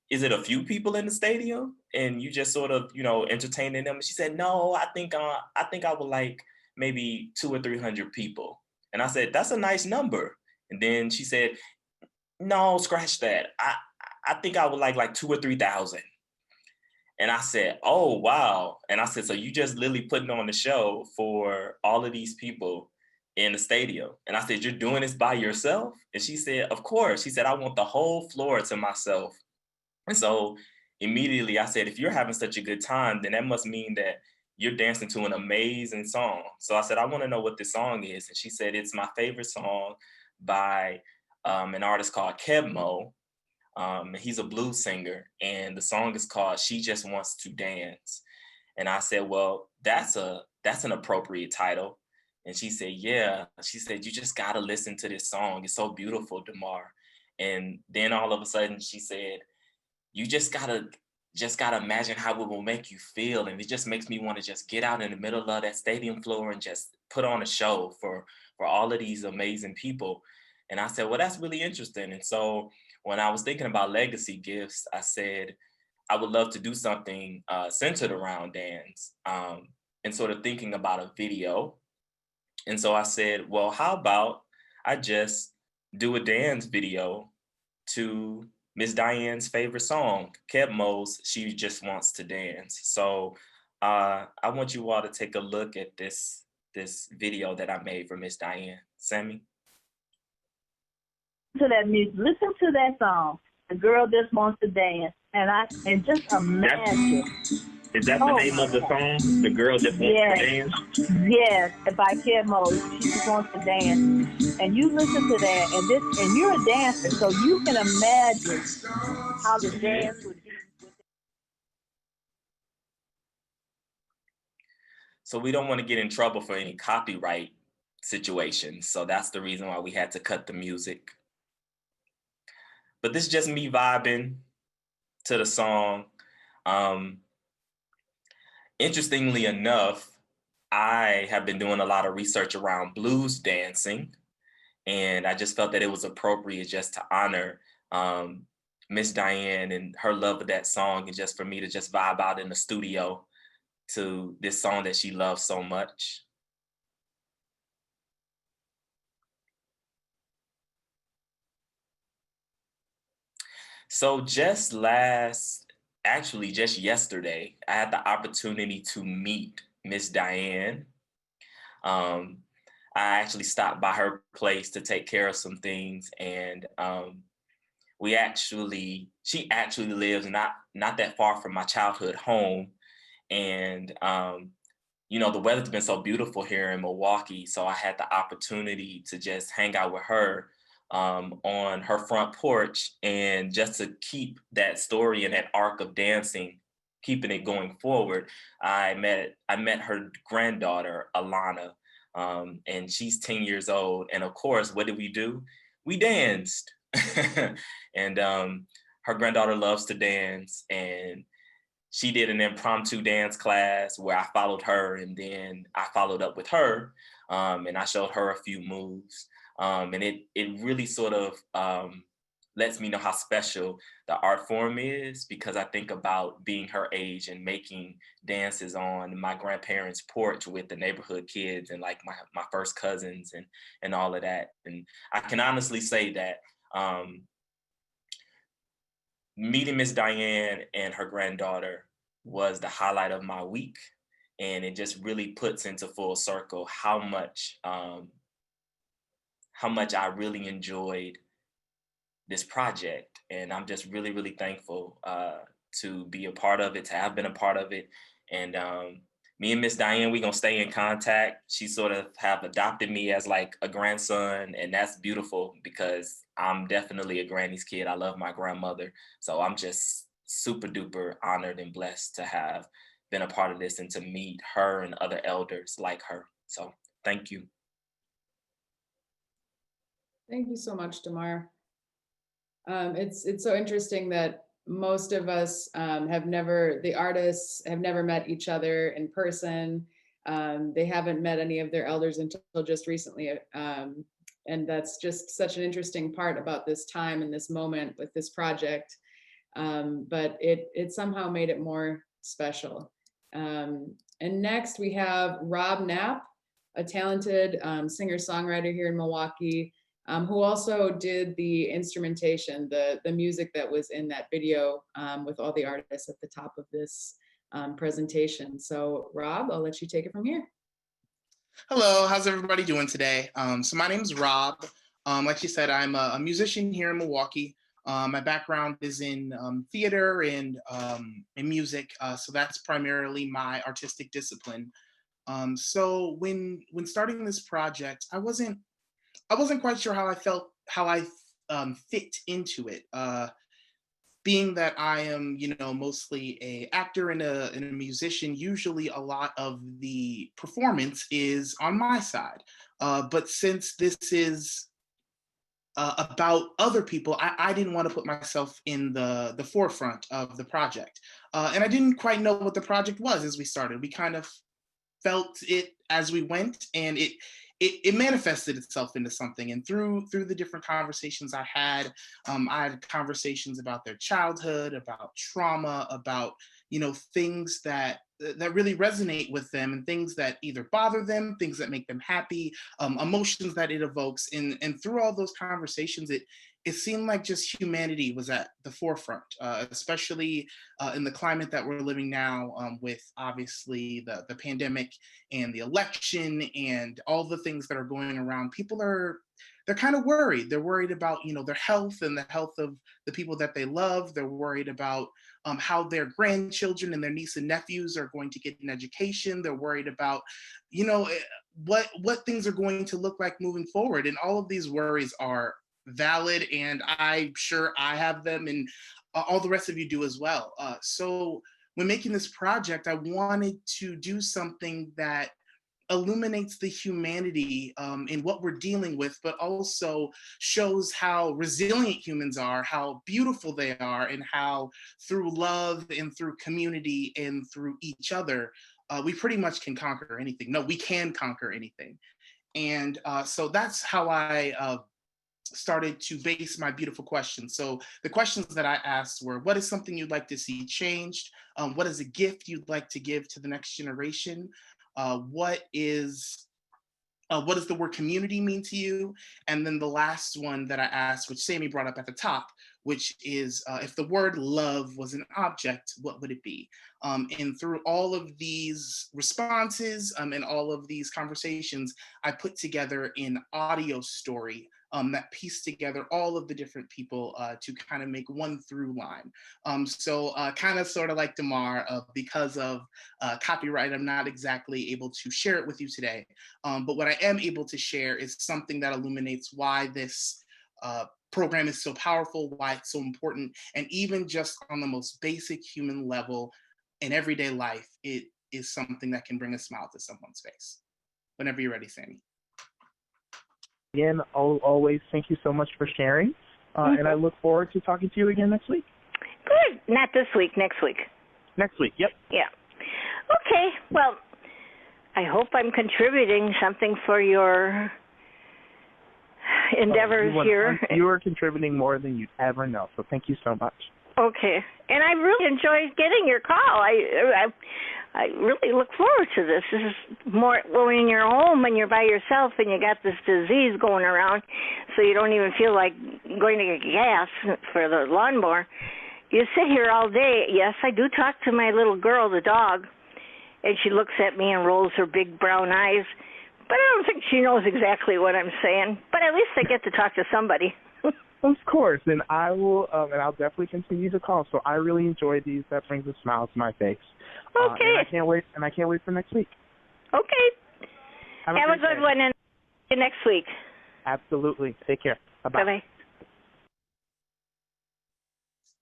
is it a few people in the stadium and you just sort of, entertaining them? And she said, no, I think I would like maybe 200 or 300 people. And I said, that's a nice number. And then she said, no, scratch that. I think I would like 2,000 or 3,000. And I said, oh, wow. And I said, so you just literally putting on the show for all of these people in the stadium? And I said, you're doing this by yourself? And she said, of course. She said, I want the whole floor to myself. And so immediately I said, if you're having such a good time, then that must mean that you're dancing to an amazing song. So I said, I want to know what this song is. And she said, it's my favorite song by an artist called Kebmo. He's a blues singer, and the song is called She Just Wants to Dance. And I said, well, that's an appropriate title. And she said, yeah. She said, you just gotta listen to this song. It's so beautiful, Damar. And then all of a sudden she said, you just gotta imagine how it will make you feel. And it just makes me want to just get out in the middle of that stadium floor and just put on a show for all of these amazing people. And I said, well, that's really interesting. And so when I was thinking about legacy gifts, I said, I would love to do something centered around dance, and sort of thinking about a video. And so I said, well, how about I just do a dance video to Miss Diane's favorite song, Kebmo's She Just Wants to Dance. So I want you all to take a look at this video that I made for Miss Diane. Sammy? To that music, listen to that song. The girl just wants to dance, and just imagine. Is that the name of the song? The girl just wants to dance? Yes, by Kebmo, She Just Wants to Dance. And you listen to that, and you're a dancer, so you can imagine how the dance would be. So we don't want to get in trouble for any copyright situations. So that's the reason why we had to cut the music. But this is just me vibing to the song. Interestingly enough, I have been doing a lot of research around blues dancing, and I just felt that it was appropriate just to honor Miss Diane and her love of that song, and just for me to just vibe out in the studio to this song that she loves so much. So just yesterday, I had the opportunity to meet Miss Diane. I actually stopped by her place to take care of some things, and she actually lives not that far from my childhood home. And the weather's been so beautiful here in Milwaukee, so I had the opportunity to just hang out with her on her front porch, and just to keep that story and that arc of dancing, keeping it going forward. I met her granddaughter, Alana, and she's 10 years old. And of course, what did we do? We danced. And her granddaughter loves to dance, and she did an impromptu dance class where I followed her, and then I followed up with her, and I showed her a few moves. And it really sort of lets me know how special the art form is, because I think about being her age and making dances on my grandparents' porch with the neighborhood kids and like my first cousins and all of that. And I can honestly say that meeting Miss Diane and her granddaughter was the highlight of my week. And it just really puts into full circle how much I really enjoyed this project. And I'm just really, really thankful to be a part of it, to have been a part of it. And me and Miss Diane, we're gonna stay in contact. She sort of have adopted me as like a grandson, and that's beautiful because I'm definitely a granny's kid. I love my grandmother. So I'm just super duper honored and blessed to have been a part of this and to meet her and other elders like her. So thank you. Thank you so much, Damar. It's so interesting that most of us the artists have never met each other in person. They haven't met any of their elders until just recently. And that's just such an interesting part about this time and this moment with this project. But it somehow made it more special. And next we have Rob Knapp, a talented singer-songwriter here in Milwaukee, who also did the instrumentation, the music that was in that video with all the artists at the top of this presentation. So Rob, I'll let you take it from here. Hello, how's everybody doing today? So my name is Rob. Like you said, I'm a musician here in Milwaukee. My background is in theater and in music, so that's primarily my artistic discipline. So when starting this project, I wasn't quite sure how I fit into it. Being that I am, mostly a actor and a musician, usually a lot of the performance is on my side. But since this is about other people, I didn't want to put myself in the forefront of the project. And I didn't quite know what the project was as we started. We kind of felt it as we went, and it manifested itself into something. And through the different conversations I had conversations about their childhood, about trauma, about things that really resonate with them, and things that either bother them, things that make them happy, emotions that it evokes. And through all those conversations, it seemed like just humanity was at the forefront, especially in the climate that we're living now, with obviously the pandemic and the election and all the things that are going around. People they're kind of worried. They're worried about their health and the health of the people that they love. They're worried about how their grandchildren and their nieces and nephews are going to get an education. They're worried about what things are going to look like moving forward. And all of these worries are valid, and I'm sure I have them, and all the rest of you do as well. So when making this project, I wanted to do something that illuminates the humanity in what we're dealing with, but also shows how resilient humans are, how beautiful they are, and how through love and through community and through each other, we pretty much can conquer anything. No, we can conquer anything. And so that's how I started to base my beautiful questions. So the questions that I asked were, what is something you'd like to see changed? What is a gift you'd like to give to the next generation? What does the word community mean to you? And then the last one that I asked, which Sammy brought up at the top, which is, if the word love was an object, what would it be? And through all of these responses and all of these conversations, I put together an audio story that pieced together all of the different people to kind of make one through line. So kind of sort of like Damar, because of copyright, I'm not exactly able to share it with you today. But what I am able to share is something that illuminates why this program is so powerful, why it's so important, and even just on the most basic human level in everyday life, it is something that can bring a smile to someone's face. Whenever you're ready, Sammy. Again, always thank you so much for sharing, and I look forward to talking to you again next week. Good. Not this week, next week. Next week, yep. Yeah. Okay, well, I hope I'm contributing something for your endeavors here. You are contributing more than you'd ever know, so thank you so much. Okay, and I really enjoyed getting your call. I really look forward to this. This is more when you're home and you're by yourself and you got this disease going around, so you don't even feel like going to get gas for the lawnmower. You sit here all day. Yes, I do talk to my little girl, the dog, and she looks at me and rolls her big brown eyes, but I don't think she knows exactly what I'm saying. But at least I get to talk to somebody. Of course, and I will, and I'll definitely continue to call. So I really enjoyed these. That brings a smile to my face. Okay. And I can't wait for next week. Okay. Have a great good day. one, and see you next week. Absolutely. Take care. Bye-bye. Bye-bye.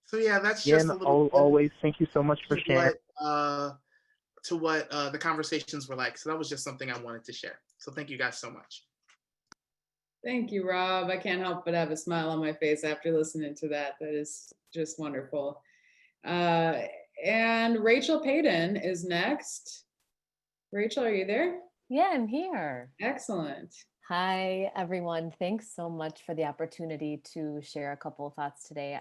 So yeah, that's just a little bit Always, thank you so much for to sharing. what the conversations were like. So that was just something I wanted to share. So thank you guys so much. Thank you, Rob. I can't help but have a smile on my face after listening to that. That is just wonderful. And Rachel Payton is next. Rachel, are you there? Yeah, I'm here. Excellent. Hi, everyone. Thanks so much for the opportunity to share a couple of thoughts today.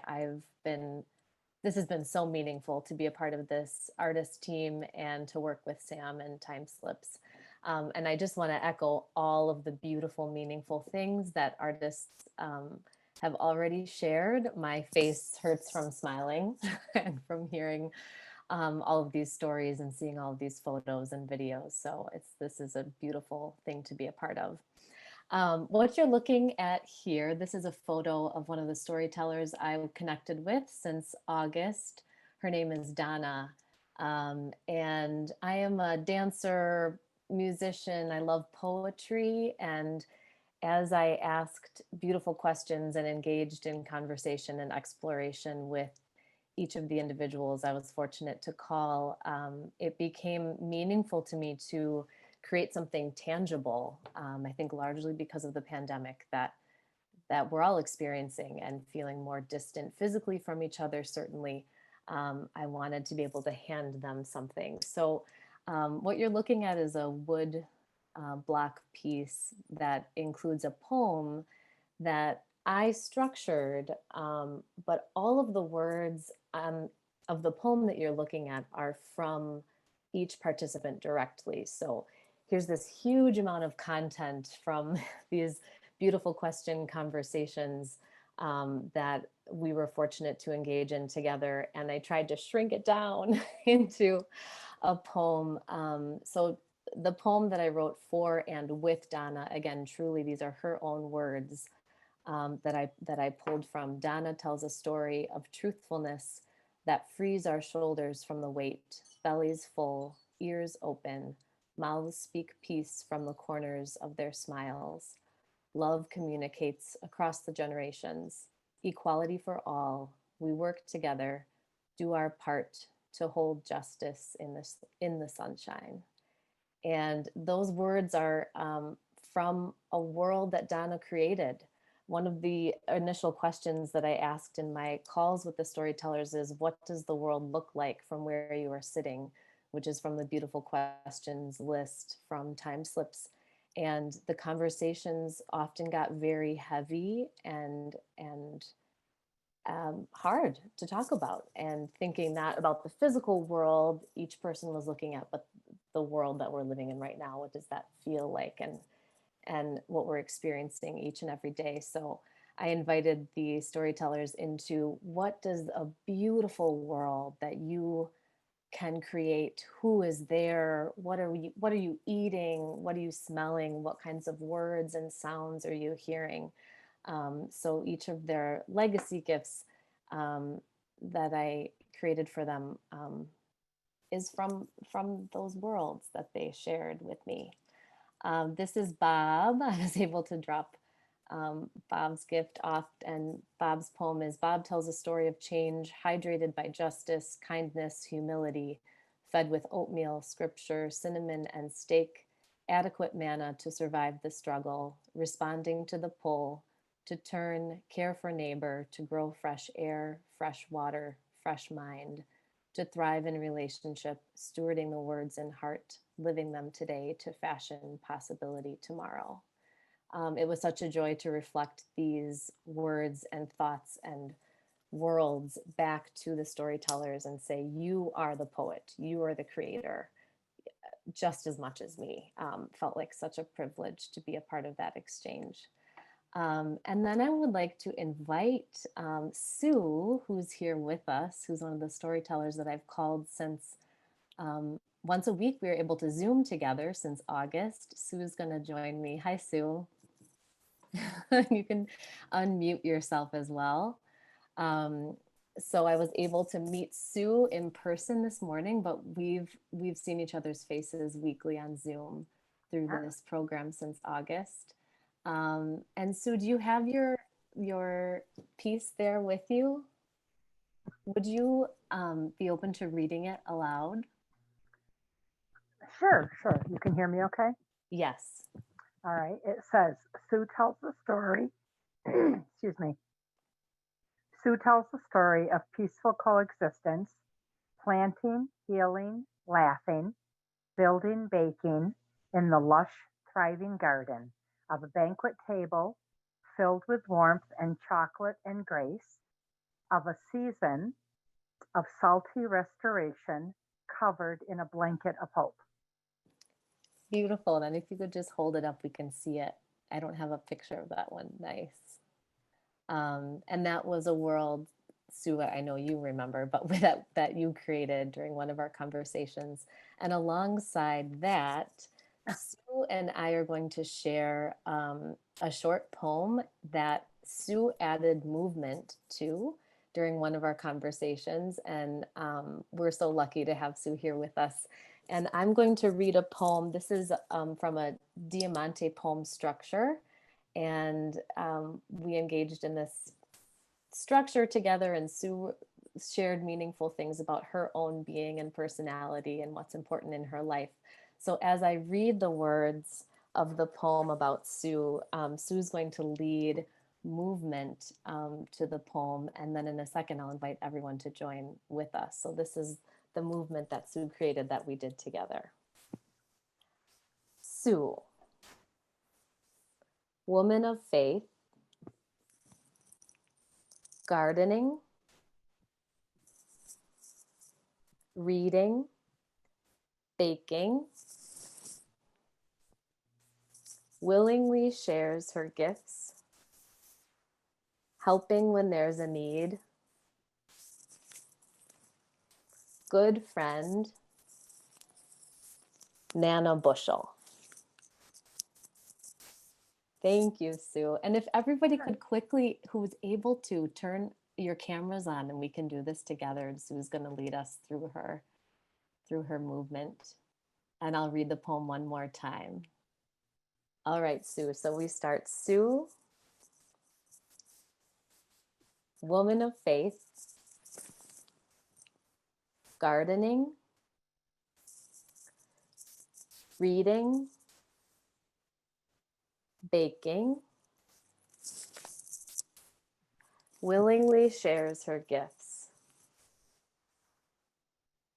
This has been so meaningful to be a part of this artist team and to work with Sam and TimeSlips. And I just want to echo all of the beautiful, meaningful things that artists have already shared. My face hurts from smiling and from hearing all of these stories and seeing all of these photos and videos. So this is a beautiful thing to be a part of. What you're looking at here, this is a photo of one of the storytellers I connected with since August. Her name is Donna. And I am a dancer, musician. I love poetry. And as I asked beautiful questions and engaged in conversation and exploration with each of the individuals I was fortunate to call, it became meaningful to me to create something tangible. I think largely because of the pandemic that we're all experiencing and feeling more distant physically from each other, certainly. I wanted to be able to hand them something. So what you're looking at is a wood block piece that includes a poem that I structured, but all of the words of the poem that you're looking at are from each participant directly. So here's this huge amount of content from these beautiful question conversations that we were fortunate to engage in together. And I tried to shrink it down into a poem. So the poem that I wrote for and with Donna, again, truly, these are her own words that I pulled from. Donna tells a story of truthfulness that frees our shoulders from the weight, bellies full, ears open, mouths speak peace from the corners of their smiles. Love communicates across the generations. Equality for all. We work together, do our part to hold justice in the sunshine. And those words are from a world that Donna created. One of the initial questions that I asked in my calls with the storytellers is, what does the world look like from where you are sitting? Which is from the beautiful questions list from TimeSlips. And the conversations often got very heavy and hard to talk about, and thinking not about the physical world each person was looking at, but the world that we're living in right now. What does that feel like? And what we're experiencing each and every day. So I invited the storytellers into, what does a beautiful world that you can create? Who is there? What are you eating? What are you smelling? What kinds of words and sounds are you hearing? So each of their legacy gifts that I created for them is from those worlds that they shared with me. This is Bob. I was able to drop Bob's gift off, and Bob's poem is, Bob tells a story of change, hydrated by justice, kindness, humility, fed with oatmeal, scripture, cinnamon, and steak, adequate manna to survive the struggle, responding to the pull, to turn, care for neighbor, to grow fresh air, fresh water, fresh mind, to thrive in relationship, stewarding the words in heart, living them today to fashion possibility tomorrow. It was such a joy to reflect these words and thoughts and worlds back to the storytellers and say, you are the poet, you are the creator, just as much as me. Felt like such a privilege to be a part of that exchange. And then I would like to invite Sue, who's here with us, who's one of the storytellers that I've called since once a week we were able to Zoom together since August. Sue's going to join me. Hi, Sue. You can unmute yourself as well. So I was able to meet Sue in person this morning, but we've seen each other's faces weekly on Zoom through this program since August. And Sue, do you have your piece there with you? Would you be open to reading it aloud? Sure. You can hear me okay? Yes. All right. It says, Sue tells the story. Excuse me. Sue tells the story of peaceful coexistence, planting, healing, laughing, building, baking in the lush, thriving garden of a banquet table filled with warmth and chocolate and grace, of a season of salty restoration covered in a blanket of hope. Beautiful. And if you could just hold it up, we can see it. I don't have a picture of that one. Nice. And that was a world, Sue, I know you remember, but that you created during one of our conversations. And alongside that, Sue and I are going to share a short poem that Sue added movement to during one of our conversations. And we're so lucky to have Sue here with us. And I'm going to read a poem. This is from a Diamante poem structure. And we engaged in this structure together, and Sue shared meaningful things about her own being and personality and what's important in her life. So as I read the words of the poem about Sue, Sue's going to lead movement to the poem, and then in a second I'll invite everyone to join with us. So this is the movement that Sue created that we did together. Sue, woman of faith, gardening, reading, baking, willingly shares her gifts, helping when there's a need, good friend, Nana Bushel. Thank you, Sue. And if everybody could quickly, who's able to, turn your cameras on, and we can do this together. And Sue's going to lead us through her movement. And I'll read the poem one more time. All right, Sue. So we start. Sue, woman of faith, gardening, reading, baking, willingly shares her gifts,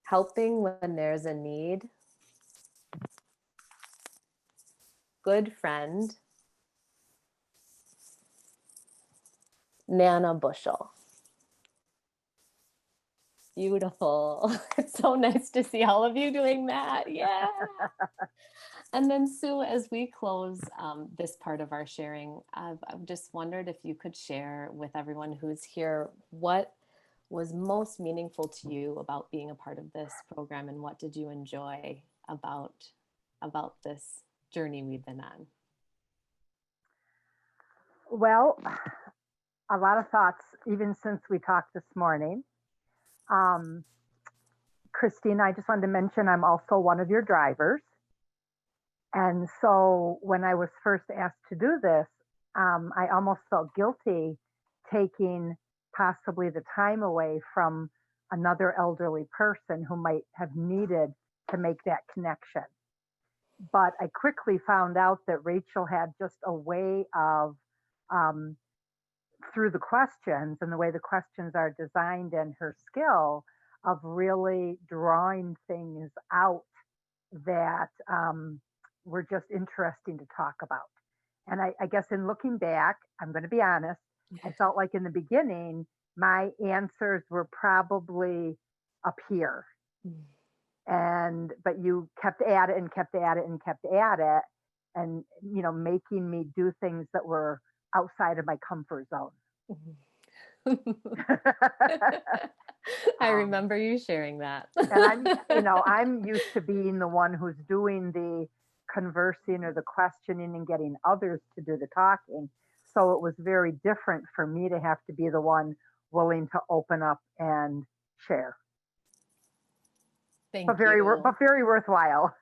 helping when there's a need, good friend, Nana Bushel. Beautiful. It's so nice to see all of you doing that. Yeah. And then Sue, as we close this part of our sharing, I've just wondered if you could share with everyone who's here what was most meaningful to you about being a part of this program, and what did you enjoy about this journey we've been on? Well, a lot of thoughts, even since we talked this morning. Christine, I just wanted to mention I'm also one of your drivers. And so when I was first asked to do this, I almost felt guilty taking possibly the time away from another elderly person who might have needed to make that connection. But I quickly found out that Rachel had just a way of, through the questions and the way the questions are designed and her skill of really drawing things out that were just interesting to talk about. And I guess in looking back, I'm going to be honest, I felt like in the beginning, my answers were probably up here. But you kept at it and kept at it and kept at it, and, you know, making me do things that were outside of my comfort zone. I remember you sharing that. And I'm used to being the one who's doing the conversing or the questioning and getting others to do the talking. So it was very different for me to have to be the one willing to open up and share. Thank But very, you. but very worthwhile.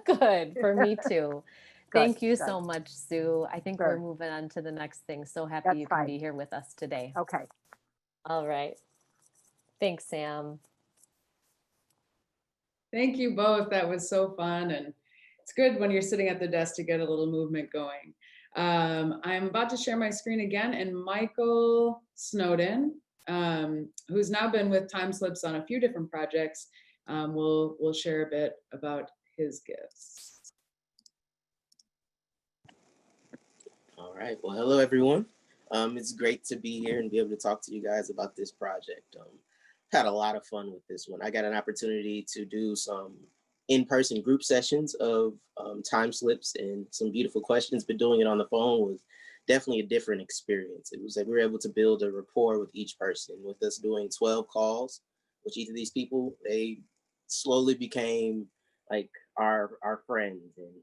Good, for me too. Thank Good, you good. so much, Sue. I think we're Sure. moving on to the next thing. So happy That's you can fine. be here with us today. Okay. All right. Thanks, Sam. Thank you both. That was so fun. And it's good when you're sitting at the desk to get a little movement going. I'm about to share my screen again, and Michael Snowden, who's now been with TimeSlips on a few different projects, will share a bit about his gifts. All right. Well, hello, everyone. It's great to be here and be able to talk to you guys about this project. Had a lot of fun with this one. I got an opportunity to do some in-person group sessions of TimeSlips and some beautiful questions, but doing it on the phone was definitely a different experience. It was like we were able to build a rapport with each person. With us doing 12 calls with each of these people, they slowly became like our friends, and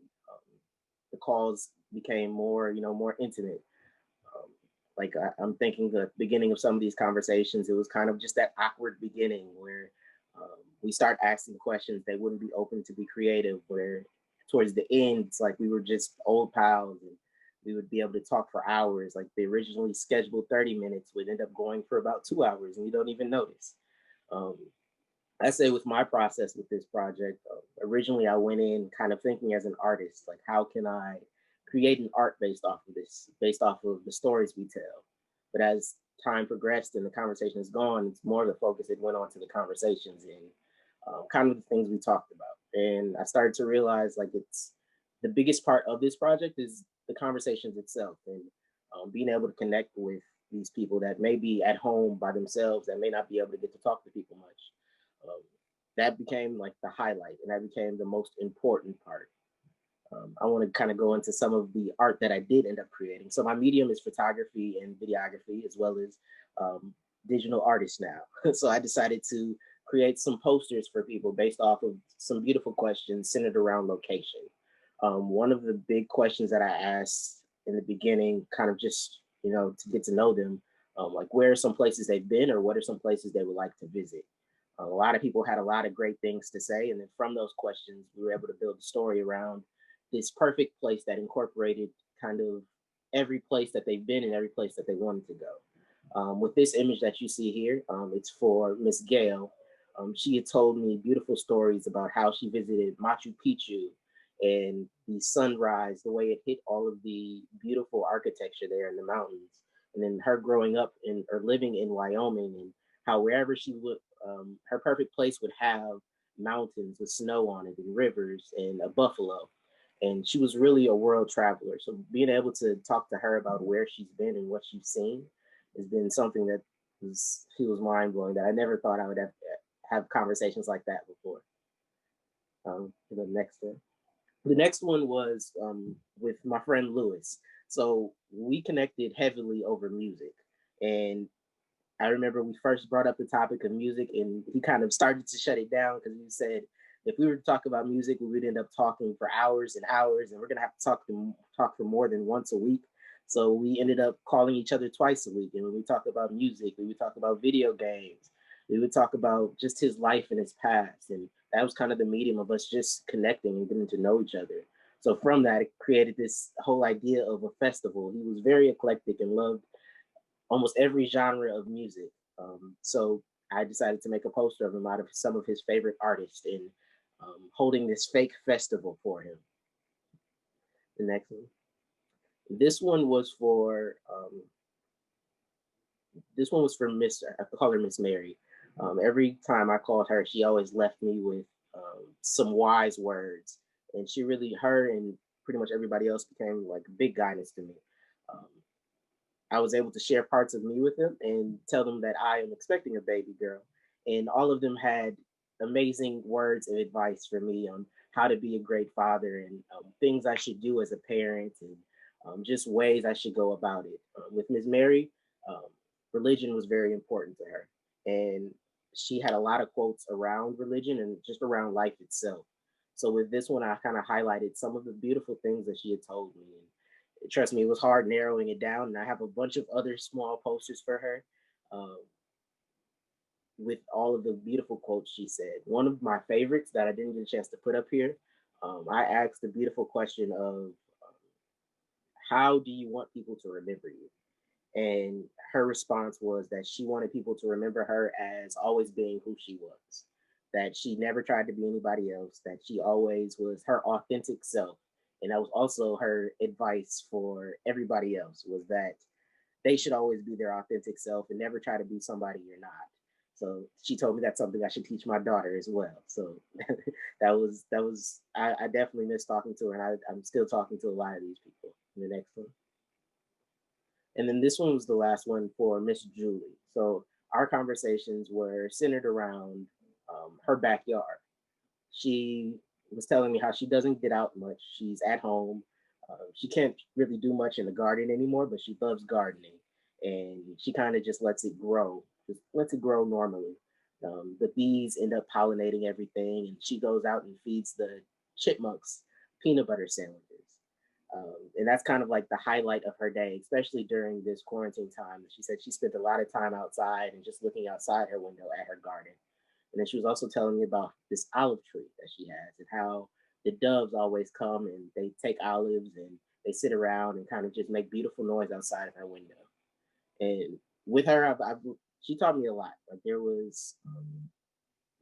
the calls became more, more intimate. I'm thinking the beginning of some of these conversations, it was kind of just that awkward beginning where we start asking questions they wouldn't be open to be creative, where towards the end, it's like we were just old pals and we would be able to talk for hours. Like the originally scheduled 30 minutes would end up going for about 2 hours and you don't even notice. I say with my process with this project, originally I went in kind of thinking as an artist, like how can I create an art based off of this, based off of the stories we tell. But as time progressed and the conversation has gone, it's more of the focus it went on to the conversations and kind of the things we talked about. And I started to realize like it's the biggest part of this project is the conversations itself, and being able to connect with these people that may be at home by themselves, that may not be able to get to talk to people much. That became like the highlight, and that became the most important part. I want to kind of go into some of the art that I did end up creating. So my medium is photography and videography, as well as digital artist now. So I decided to create some posters for people based off of some beautiful questions centered around location. One of the big questions that I asked in the beginning, kind of just, to get to know them, like where are some places they've been or what are some places they would like to visit? A lot of people had a lot of great things to say. And then from those questions, we were able to build a story around this perfect place that incorporated kind of every place that they've been and every place that they wanted to go. With this image that you see here, it's for Miss Gail. She had told me beautiful stories about how she visited Machu Picchu and the sunrise, the way it hit all of the beautiful architecture there in the mountains. And then her growing up or living in Wyoming, and how wherever she would, her perfect place would have mountains with snow on it and rivers and a buffalo. And she was really a world traveler. So being able to talk to her about where she's been and what she's seen has been something that was mind blowing, that I never thought I would have conversations like that before. The next one was with my friend Lewis. So we connected heavily over music. And I remember we first brought up the topic of music, and he kind of started to shut it down because he said, if we were to talk about music, we would end up talking for hours and hours, and we're gonna have to talk for more than once a week. So we ended up calling each other twice a week. And when we talk about music, we would talk about video games. We would talk about just his life and his past. And that was kind of the medium of us just connecting and getting to know each other. So from that, it created this whole idea of a festival. He was very eclectic and loved almost every genre of music. So I decided to make a poster of him out of some of his favorite artists and holding this fake festival for him. The next one. This one was for Miss, I call her Miss Mary. Every time I called her, she always left me with some wise words. And she really, her and pretty much everybody else became like big guidance to me. I was able to share parts of me with them and tell them that I am expecting a baby girl. And all of them had amazing words of advice for me on how to be a great father and things I should do as a parent, and just ways I should go about it. With Ms. Mary, religion was very important to her. And she had a lot of quotes around religion and just around life itself. So with this one, I kind of highlighted some of the beautiful things that she had told me. Trust me, it was hard narrowing it down. And I have a bunch of other small posters for her with all of the beautiful quotes she said. One of my favorites that I didn't get a chance to put up here, I asked the beautiful question of how do you want people to remember you? And her response was that she wanted people to remember her as always being who she was, that she never tried to be anybody else, that she always was her authentic self. And that was also her advice for everybody else, was that they should always be their authentic self and never try to be somebody you're not. So she told me that's something I should teach my daughter as well. So I definitely miss talking to her, and I'm still talking to a lot of these people. In the next one. And then this one was the last one for Miss Julie. So our conversations were centered around her backyard. She was telling me how she doesn't get out much. She's at home. She can't really do much in the garden anymore, but she loves gardening. And she kind of just lets it grow, normally. The bees end up pollinating everything, and she goes out and feeds the chipmunks peanut butter sandwiches. And that's kind of like the highlight of her day, especially during this quarantine time. She said she spent a lot of time outside and just looking outside her window at her garden. And then she was also telling me about this olive tree that she has and how the doves always come and they take olives and they sit around and kind of just make beautiful noise outside of her window. And with her, she taught me a lot. Like there was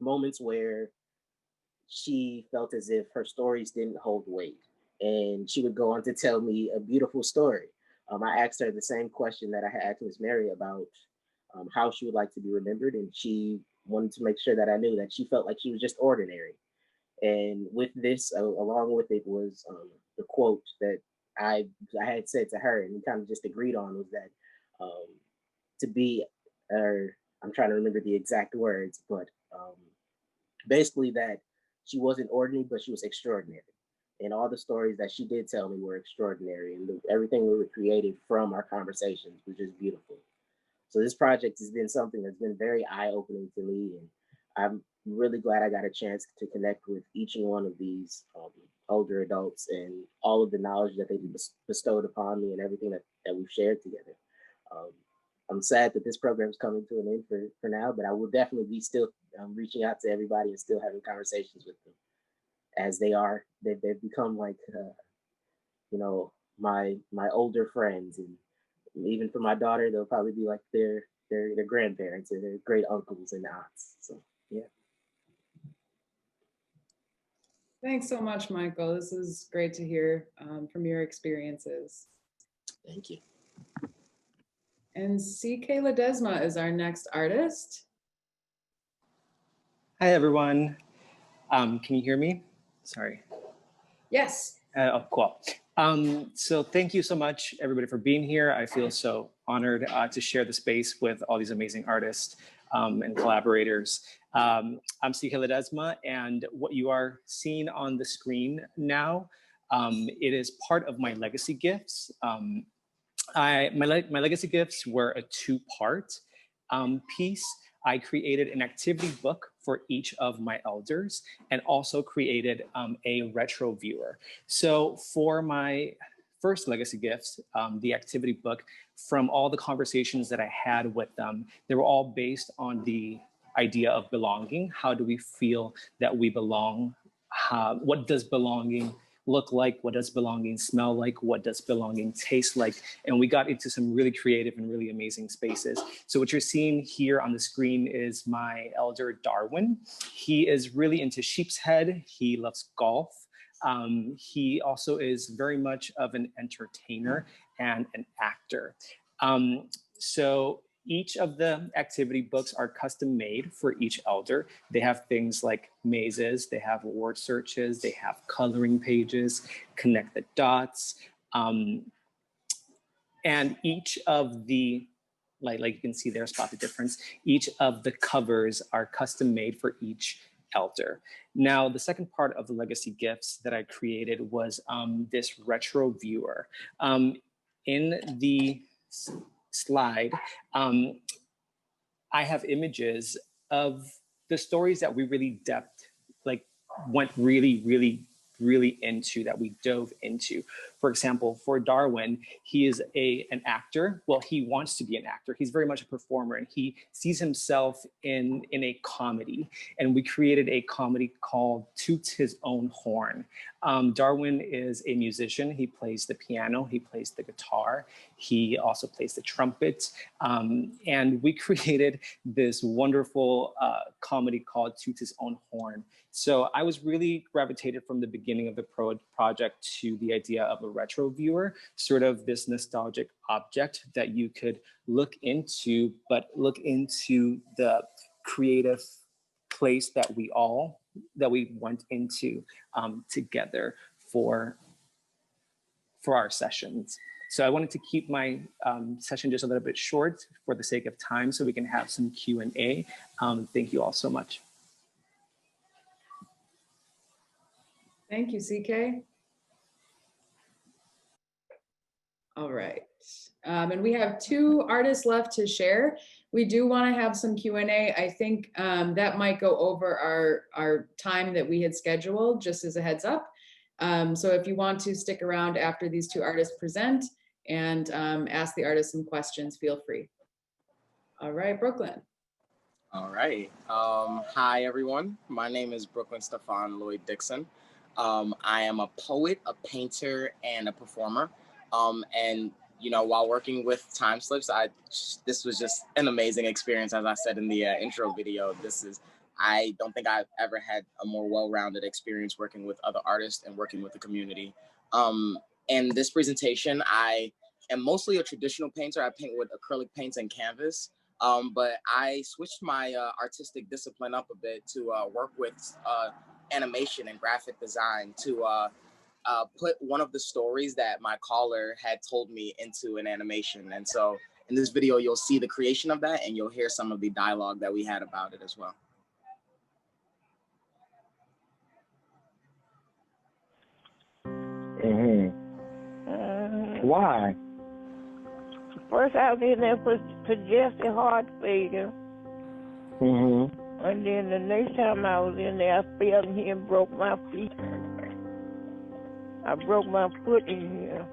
moments where she felt as if her stories didn't hold weight. And she would go on to tell me a beautiful story. I asked her the same question that I had asked Miss Mary about how she would like to be remembered. And she wanted to make sure that I knew that she felt like she was just ordinary. And with this, along with it was the quote that I had said to her and we kind of just agreed on, was that to be, I'm trying to remember the exact words, but basically that she wasn't ordinary, but she was extraordinary. And all the stories that she did tell me were extraordinary, and everything we were created from our conversations was just beautiful. So this project has been something that's been very eye-opening to me, and I'm really glad I got a chance to connect with each and one of these older adults and all of the knowledge that they bestowed upon me and everything that we've shared together. I'm sad that this program is coming to an end for now, but I will definitely be still reaching out to everybody and still having conversations with them, as they've become like, my older friends. And even for my daughter, they'll probably be like their grandparents or their great uncles and aunts. So, yeah. Thanks so much, Michael. This is great to hear from your experiences. Thank you. And CK Ledesma is our next artist. Hi, everyone. Can you hear me? Sorry. Yes. Cool. So thank you so much, everybody, for being here. I feel so honored to share the space with all these amazing artists and collaborators. I'm CK Ledesma, and what you are seeing on the screen now, it is part of my legacy gifts. My legacy gifts were a two-part piece. I created an activity book for each of my elders and also created a retro viewer. So for my first legacy gifts, the activity book, from all the conversations that I had with them, they were all based on the idea of belonging. How do we feel that we belong? What does belonging look like? What does belonging smell like? What does belonging taste like? And we got into some really creative and really amazing spaces. So what you're seeing here on the screen is my elder Darwin. He is really into sheep's head. He loves golf. He also is very much of an entertainer and an actor. So each of the activity books are custom made for each elder. They have things like mazes, they have word searches, they have coloring pages, connect the dots. And each of the, like you can see there, spot the difference, each of the covers are custom made for each elder. Now, the second part of the legacy gifts that I created was this retro viewer. In the slide, I have images of the stories that we really went really into, that we dove into. For example, for Darwin, he is an actor. Well, he wants to be an actor. He's very much a performer, and he sees himself in a comedy. And we created a comedy called Toots His Own Horn. Darwin is a musician. He plays the piano, he plays the guitar, he also plays the trumpet. And we created this wonderful comedy called Toots His Own Horn. So I was really gravitated from the beginning of the project to the idea of a retro viewer, sort of this nostalgic object that you could look into, but look into the creative place that we went into together for our sessions. So I wanted to keep my session just a little bit short for the sake of time so we can have some Q&A. Thank you all so much. Thank you, CK. All right. And we have 2 artists left to share. We do want to have some Q&A. I think that might go over our time that we had scheduled, just as a heads up. So if you want to stick around after these 2 artists present and ask the artists some questions, feel free. All right, Brooklyn. All right. Hi, everyone. My name is Brooklyn Stefan Lloyd Dixon. I am a poet, a painter, and a performer. And you know, while working with TimeSlips, this was just an amazing experience. As I said in the intro video, I don't think I've ever had a more well-rounded experience working with other artists and working with the community. In this presentation, I am mostly a traditional painter. I paint with acrylic paints and canvas, but I switched my artistic discipline up a bit to work with animation and graphic design to put one of the stories that my caller had told me into an animation. And so in this video, you'll see the creation of that, and you'll hear some of the dialogue that we had about it as well. Why? First, I was in there for congestive heart failure. And then the next time I was in there, I fell in here and broke my feet. I broke my foot in here.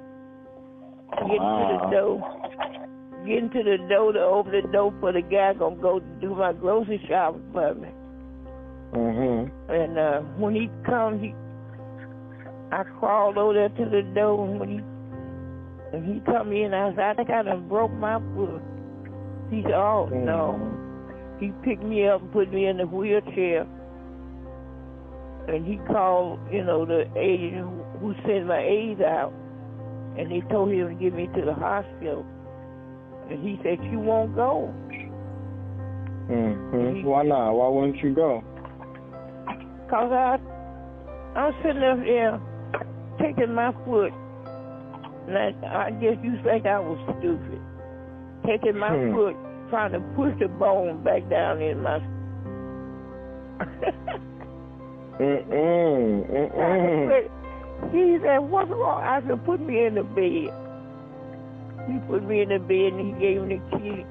Getting to the door to open the door for the guy gonna go do my grocery shopping for me. And when he comes, I crawled over there to the door, and when he come in, I said, I think I done broke my foot. He said, oh no. He picked me up and put me in the wheelchair. And he called, you know, the agent who sent my aides out, and they told him to get me to the hospital. And he said, you won't go. Why not? Why wouldn't you go? Because I'm sitting up there taking my foot, and I guess you think I was stupid. Taking my foot, trying to push the bone back down in my He said, what's wrong? I said, put me in the bed. He put me in the bed, and he gave me the key.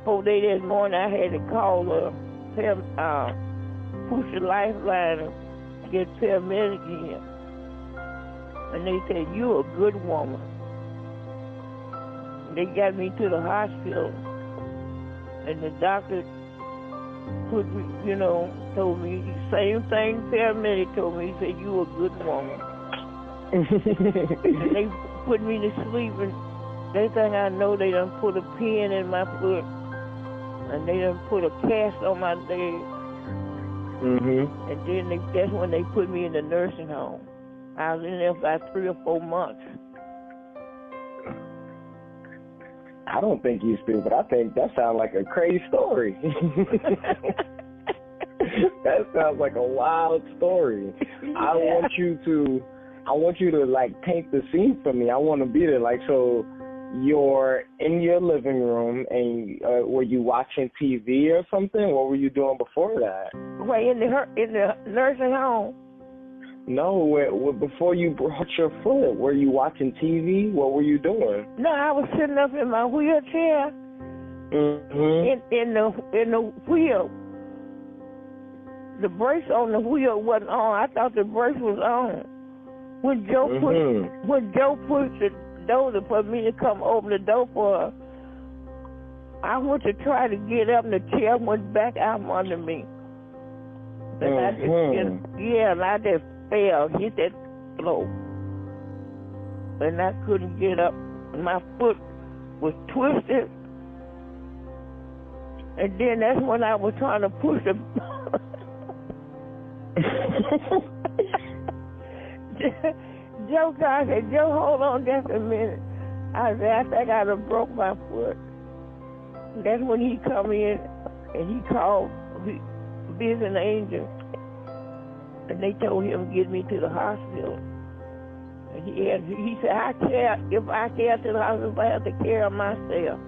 4 days this morning, I had to call push the lifeline and get paramedics in. And they said, you're a good woman. They got me to the hospital, and the doctor put me, you know, told me the same thing paramedic told me. He said, you a good woman. And they put me to sleep, and they think I know they done put a pin in my foot, and they done put a cast on my leg. And then that's when they put me in the nursing home. I was in there for about 3 or 4 months. I don't think you're stupid. I think that sounds like a crazy story. That sounds like a wild story. Yeah. I want you to like paint the scene for me. I want to be there. Like, so you're in your living room, and were you watching TV or something? What were you doing before that? Well, in the nursing home. No, before you broke your foot, were you watching TV? What were you doing? No, I was sitting up in my wheelchair. In the wheel. The brace on the wheel wasn't on. I thought the brace was on. when Joe pushed the door for me to come open the door for her, I went to try to get up and the chair went back out from under me. And I just fell, hit that floor. And I couldn't get up. My foot was twisted. And then that's when I was trying to push it. Joe said, Joe, hold on just a minute. I said, I think I done broke my foot. That's when he come in and he called Vision Angel. And they told him to get me to the hospital. And he said, if I care to the hospital, I have to care of myself.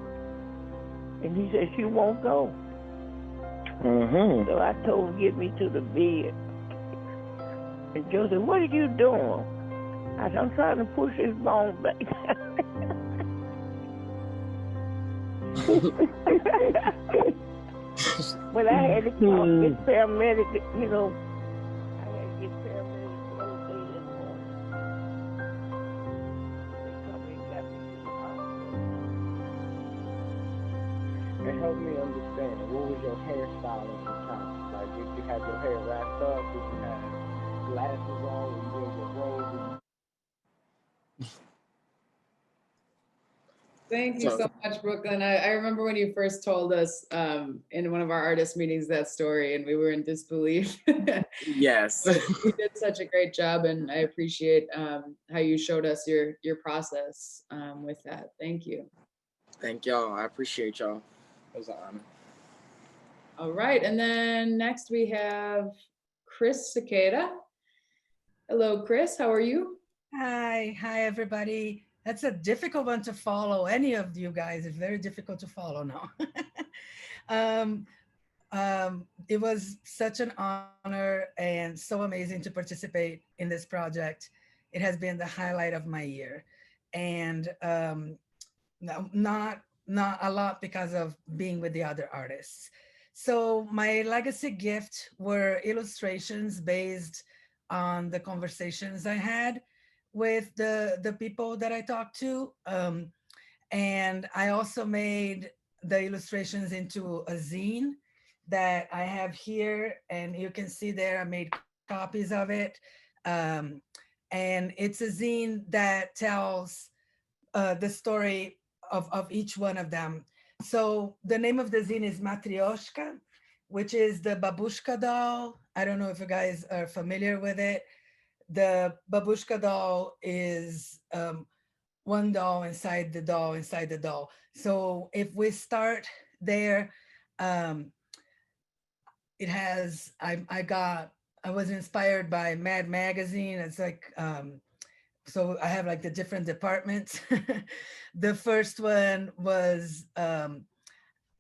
And he said, she won't go. So I told him to get me to the bed. And Joe said, what are you doing? I said, I'm trying to push his bone back. But I had to call get paramedic, you know. I had to get paramedic the other day this morning. They come and got me to the hospital. And help me understand, what was your hairstyle at the time? Like, did you have your hair wrapped up? Did you have glasses on? Were you in your robe? Thank you so much, Brooklyn. I remember when you first told us in one of our artist meetings that story, and we were in disbelief. Yes. You did such a great job, and I appreciate how you showed us your process with that. Thank you. Thank y'all. I appreciate y'all. It was an honor. All right, and then next we have Chris Cicada. Hello, Chris. How are you? Hi everybody. That's a difficult one to follow. Any of you guys is very difficult to follow now. It was such an honor and so amazing to participate in this project. It has been the highlight of my year, and not a lot because of being with the other artists. So my legacy gift were illustrations based on the conversations I had with the people that I talked to. And I also made the illustrations into a zine that I have here, and you can see there, I made copies of it. And it's a zine that tells the story of each one of them. So the name of the zine is Matryoshka, which is the babushka doll. I don't know if you guys are familiar with it. The babushka doll is one doll inside the doll inside the doll. So if we start there, it has, I was inspired by Mad Magazine. It's like, so I have like the different departments. The first one was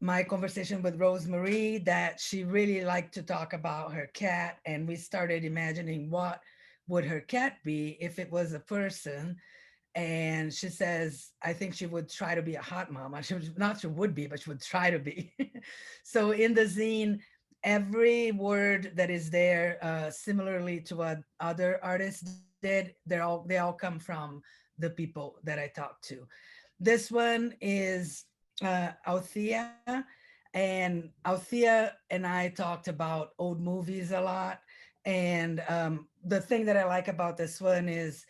my conversation with Rosemary, that she really liked to talk about her cat. And we started imagining what would her cat be if it was a person. And she says, I think she would try to be a hot mama. She would be, but she would try to be. So in the zine, every word that is there, similarly to what other artists did, they all come from the people that I talked to. This one is Althea, and Althea and I talked about old movies a lot. And the thing that I like about this one is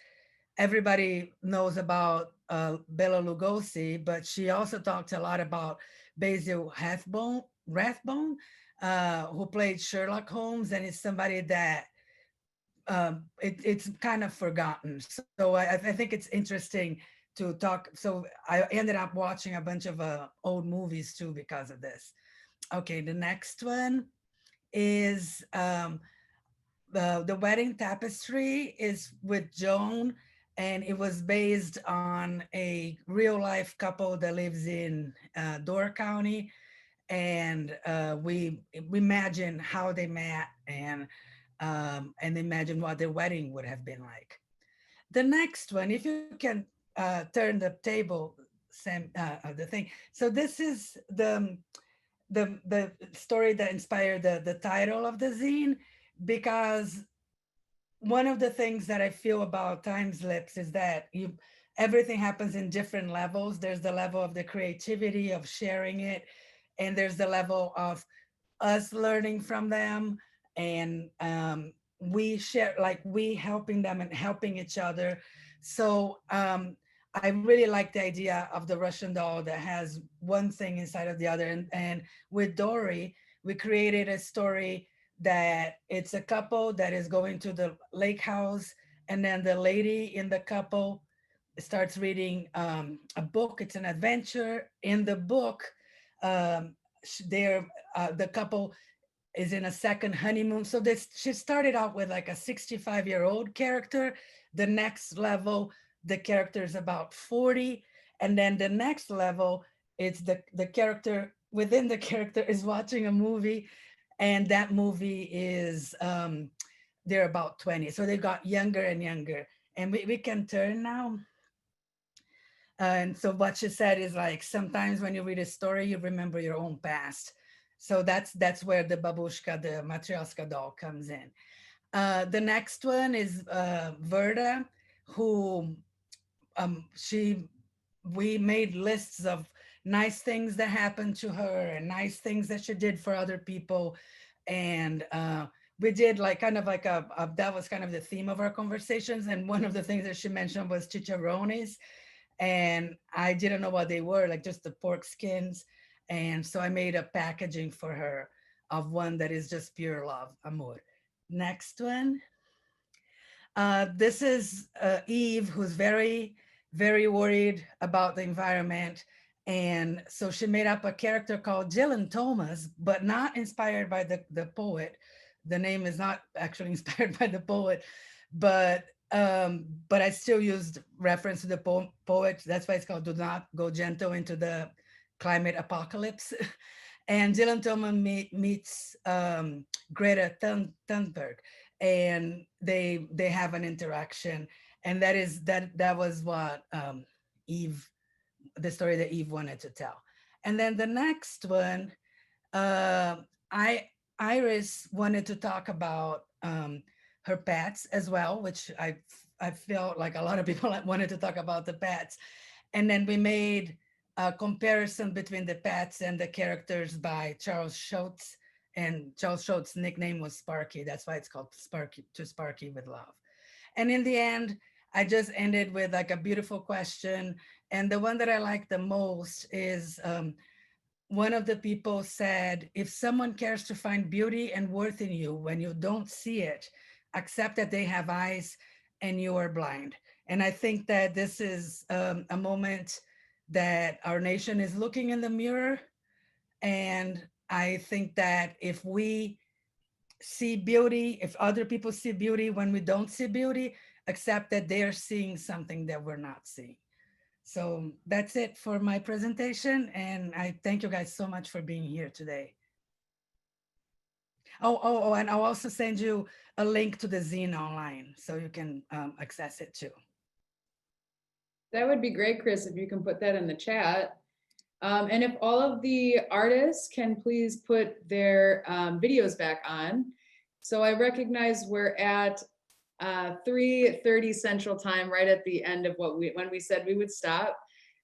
everybody knows about Bela Lugosi, but she also talked a lot about Basil Rathbone, who played Sherlock Holmes, and is somebody that it's kind of forgotten. So I think it's interesting to talk. So I ended up watching a bunch of old movies too because of this. Okay, the next one is the wedding tapestry is with Joan, and it was based on a real life couple that lives in Door County. And we imagine how they met, and imagine what their wedding would have been like. The next one, if you can turn the table, Sam, the thing. So this is the story that inspired the title of the zine, because one of the things that I feel about TimeSlips is that everything happens in different levels. There's the level of the creativity of sharing it, and there's the level of us learning from them, and we share, like we helping them and helping each other. So I really like the idea of the Russian doll that has one thing inside of the other. And with Dory, we created a story that it's a couple that is going to the lake house, and then the lady in the couple starts reading a book. It's an adventure. In the book, the couple is in a second honeymoon. So she started out with like a 65-year-old character. The next level, the character is about 40. And then the next level, it's the character within the character is watching a movie. And that movie is, they're about 20. So they got younger and younger. And we can turn now. And so what she said is like, sometimes when you read a story, you remember your own past. So that's where the babushka, the matryoshka doll comes in. The next one is Verda, who we made lists of nice things that happened to her and nice things that she did for other people. And we did like kind of like that was kind of the theme of our conversations. And one of the things that she mentioned was chicharrones. And I didn't know what they were, like just the pork skins. And so I made a packaging for her of one that is just pure love, amor. Next one. This is Eve, who's very, very worried about the environment. And so she made up a character called Dylan Thomas, but not inspired by the poet. The name is not actually inspired by the poet, but I still used reference to the poet. That's why it's called Do Not Go Gentle into the Climate Apocalypse. And Dylan Thomas meets Greta Thunberg, and they have an interaction. And that was what Eve, the story that Eve wanted to tell. And then the next one, Iris wanted to talk about her pets as well, which I felt like a lot of people wanted to talk about the pets. And then we made a comparison between the pets and the characters by Charles Schultz. And Charles Schultz's nickname was Sparky. That's why it's called Sparky, To Sparky with Love. And in the end, I just ended with like a beautiful question. And the one that I like the most is one of the people said, if someone cares to find beauty and worth in you when you don't see it, accept that they have eyes and you are blind. And I think that this is a moment that our nation is looking in the mirror. And I think that if we see beauty, if other people see beauty when we don't see beauty, accept that they're seeing something that we're not seeing. So that's it for my presentation. And I thank you guys so much for being here today. Oh, and I'll also send you a link to the zine online so you can access it too. That would be great, Chris, if you can put that in the chat. And if all of the artists can please put their videos back on. So I recognize we're at 3:30 Central Time, right at the end of when we said we would stop.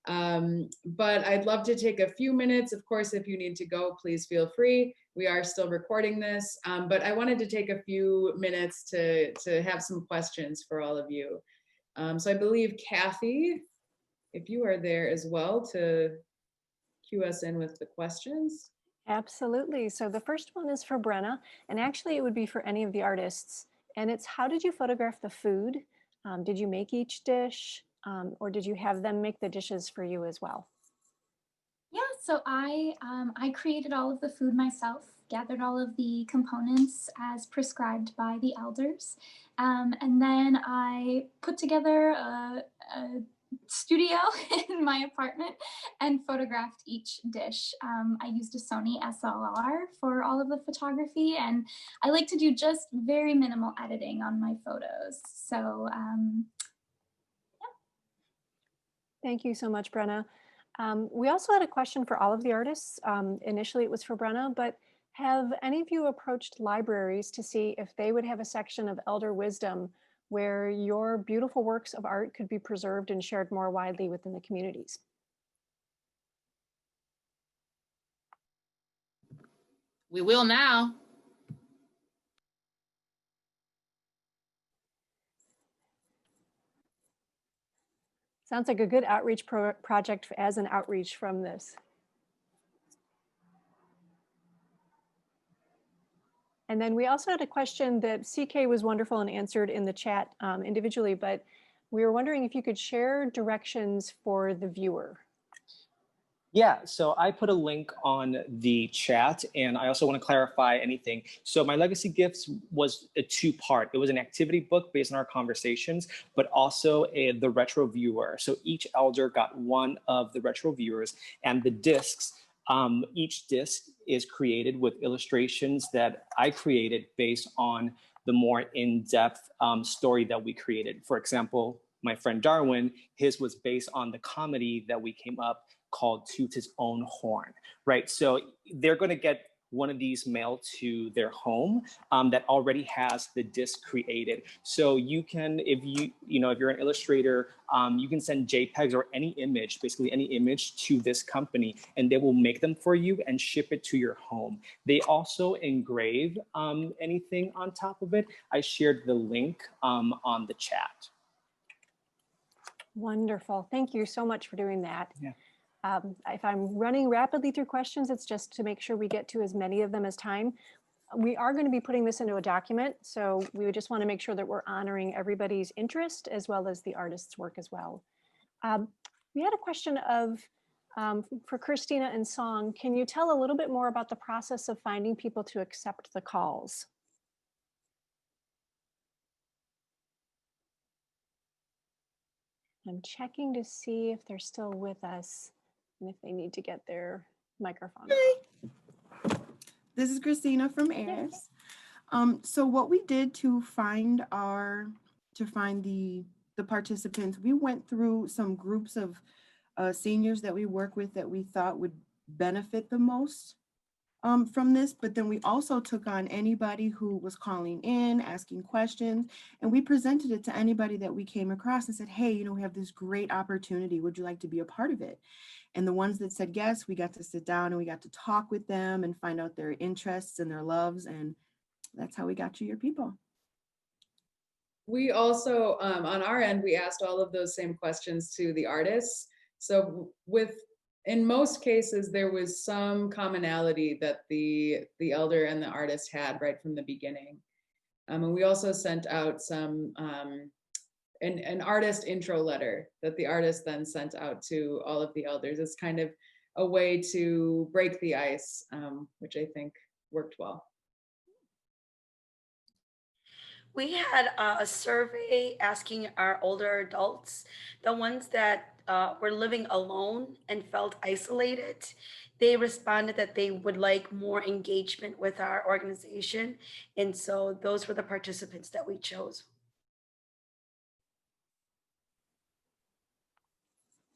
But I'd love to take a few minutes. Of course, if you need to go, please feel free. We are still recording this, but I wanted to take a few minutes to have some questions for all of you. So I believe Kathy, if you are there as well to cue us in with the questions. Absolutely. So the first one is for Brenna, and actually it would be for any of the artists. And it's, how did you photograph the food? Did you make each dish, or did you have them make the dishes for you as well? Yeah, so I created all of the food myself, gathered all of the components as prescribed by the elders, and then I put together a studio in my apartment and photographed each dish. I used a Sony SLR for all of the photography, and I like to do just very minimal editing on my photos. So yeah. Thank you so much, Brenna. We also had a question for all of the artists. Initially it was for Brenna, but Have any of you approached libraries to see if they would have a section of elder wisdom where your beautiful works of art could be preserved and shared more widely within the communities? We will now. Sounds like a good outreach project as an outreach from this. And then we also had a question that CK was wonderful and answered in the chat individually, but we were wondering if you could share directions for the viewer. Yeah, so I put a link on the chat, and I also want to clarify anything. So my Legacy Gifts was a two-part. It was an activity book based on our conversations, but also the retro viewer. So each elder got one of the retro viewers, and the discs, each disc is created with illustrations that I created based on the more in-depth story that we created. For example, my friend Darwin, his was based on the comedy that we came up called Toot His Own Horn, right? So they're going to get one of these mailed to their home that already has the disc created. So you can, if you're an illustrator, you can send JPEGs or any image, basically any image, to this company, and they will make them for you and ship it to your home. They also engrave anything on top of it. I shared the link on the chat. Wonderful. Thank you so much for doing that. Yeah. If I'm running rapidly through questions, it's just to make sure we get to as many of them as time. We are going to be putting this into a document, so we would just want to make sure that we're honoring everybody's interest as well as the artist's work as well. We had a question for Christina and Song. Can you tell a little bit more about the process of finding people to accept the calls? I'm checking to see if they're still with us and if they need to get their microphone. Hey. This is Christina from AIRS. So what we did to find the participants, we went through some groups of seniors that we work with that we thought would benefit the most from this, but then we also took on anybody who was calling in, asking questions, and we presented it to anybody that we came across and said, hey, we have this great opportunity. Would you like to be a part of it? And the ones that said yes, we got to sit down and we got to talk with them and find out their interests and their loves, and that's how we got you your people. We also, on our end, we asked all of those same questions to the artists. So in most cases, there was some commonality that the elder and the artist had right from the beginning. And we also sent out some an artist intro letter that the artist then sent out to all of the elders. It's kind of a way to break the ice, which I think worked well. We had a survey asking our older adults, the ones that were living alone and felt isolated. They responded that they would like more engagement with our organization. And so those were the participants that we chose.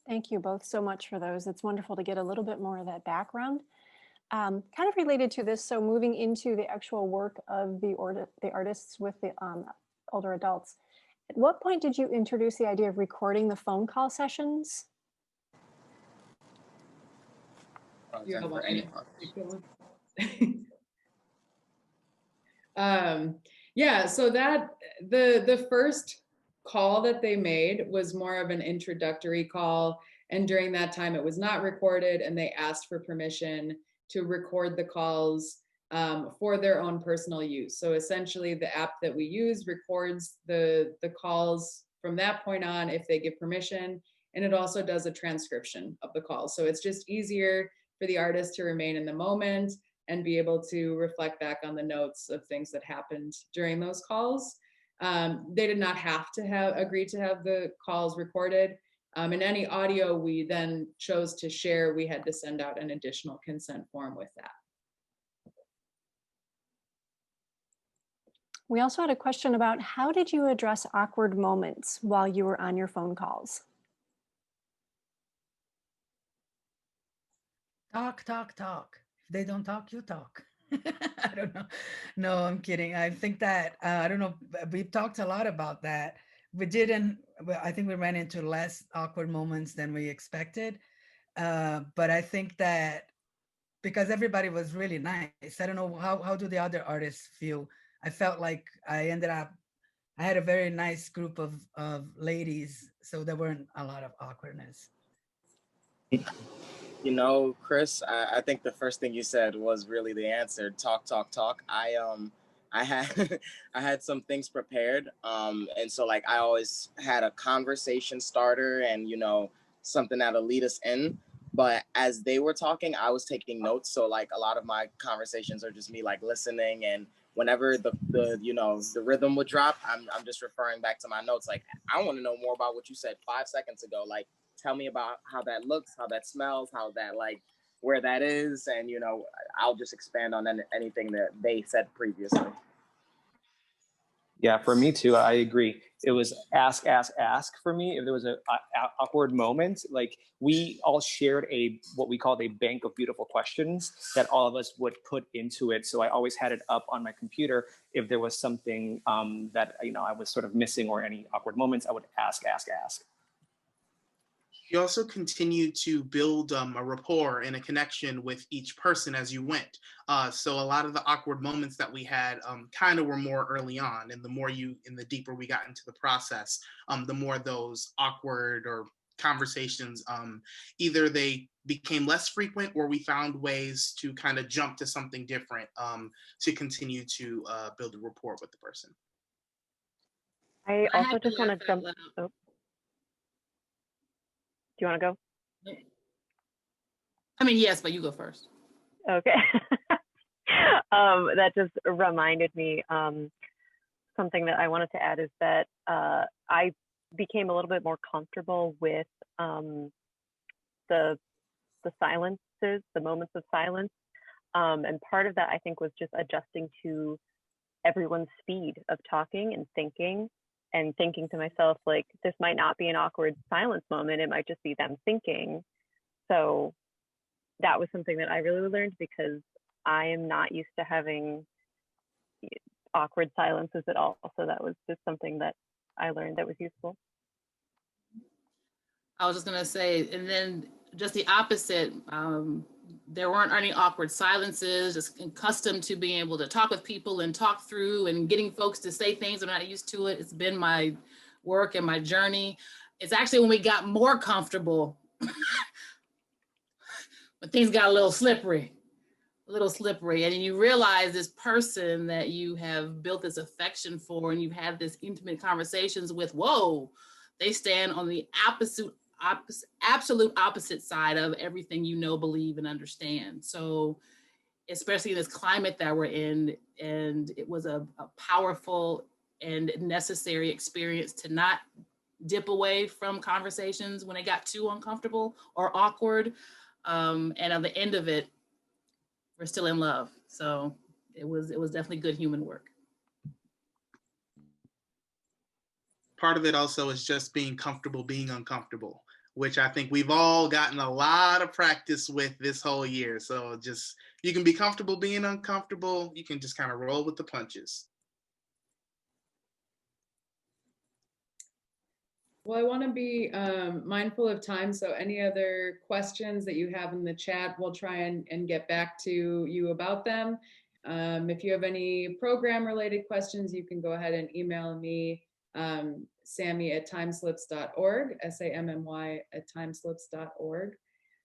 Thank you both so much for those. It's wonderful to get a little bit more of that background. Kind of related to this, so moving into the actual work of the artists with the older adults, at what point did you introduce the idea of recording the phone call sessions? Yeah, so that the first call that they made was more of an introductory call, and during that time it was not recorded, and they asked for permission to record the calls for their own personal use. So essentially the app that we use records the calls from that point on if they give permission, and it also does a transcription of the call. So it's just easier for the artist to remain in the moment and be able to reflect back on the notes of things that happened during those calls. They did not have to agree to have the calls recorded. And any audio we then chose to share, we had to send out an additional consent form with that. We also had a question about how did you address awkward moments while you were on your phone calls? Talk, talk, talk. If they don't talk, you talk. I don't know. No, I'm kidding. I think that, I don't know, we've talked a lot about that. We didn't, well, I think we ran into less awkward moments than we expected. But I think that because everybody was really nice, I don't know, how do the other artists feel? I felt like I had a very nice group of ladies, so there weren't a lot of awkwardness. You know, Chris, I think the first thing you said was really the answer. Talk, talk, talk. I had I had some things prepared. And so like I always had a conversation starter and something that'll lead us in. But as they were talking, I was taking notes. So like a lot of my conversations are just me like listening, and whenever the rhythm would drop, I'm just referring back to my notes. Like, I want to know more about what you said 5 seconds ago. Like, tell me about how that looks, how that smells, how that, like, where that is. And, I'll just expand on anything that they said previously. Yeah, for me too, I agree. It was ask, ask, ask for me. If there was a awkward moment, like we all shared what we called a bank of beautiful questions that all of us would put into it. So I always had it up on my computer. If there was something that I was sort of missing or any awkward moments, I would ask, ask, ask. You also continue to build a rapport and a connection with each person as you went. So a lot of the awkward moments that we had kind of were more early on, and the deeper we got into the process, the more those awkward or conversations, either they became less frequent or we found ways to kind of jump to something different to continue to build a rapport with the person. I also just want to jump. Oh. Do you want to go? I mean, yes, but you go first. Okay. That just reminded me, something that I wanted to add is that I became a little bit more comfortable with the silences, the moments of silence. And part of that, I think, was just adjusting to everyone's speed of talking and thinking to myself, like, this might not be an awkward silence moment. It might just be them thinking. So that was something that I really learned, because I am not used to having awkward silences at all. So that was just something that I learned that was useful. I was just going to say, and then just the opposite, there weren't any awkward silences, just accustomed to being able to talk with people and talk through and getting folks to say things. I'm not used to it. It's been my work and my journey. It's actually when we got more comfortable, when things got a little slippery, and you realize this person that you have built this affection for and you've had this intimate conversations with, whoa, they stand on the absolute opposite side of everything believe, and understand. So especially in this climate that we're in, and it was a powerful and necessary experience to not dip away from conversations when it got too uncomfortable or awkward. And at the end of it, we're still in love. So it was definitely good human work. Part of it also is just being comfortable being uncomfortable, which I think we've all gotten a lot of practice with this whole year. So just, you can be comfortable being uncomfortable. You can just kind of roll with the punches. Well, I want to be mindful of time. So any other questions that you have in the chat, we'll try and get back to you about them. If you have any program related questions, you can go ahead and email me, Sammy@timeslips.org, SAMMY@timeslips.org.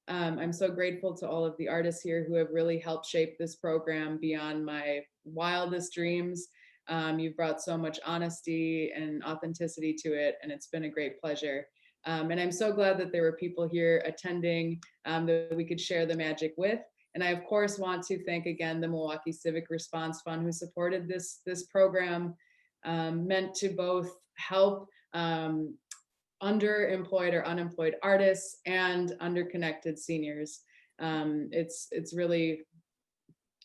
I'm so grateful to all of the artists here who have really helped shape this program beyond my wildest dreams. You've brought so much honesty and authenticity to it, and it's been a great pleasure. And I'm so glad that there were people here attending that we could share the magic with. And I, of course, want to thank again the Milwaukee Civic Response Fund, who supported this program, meant to both help underemployed or unemployed artists and underconnected seniors. It's really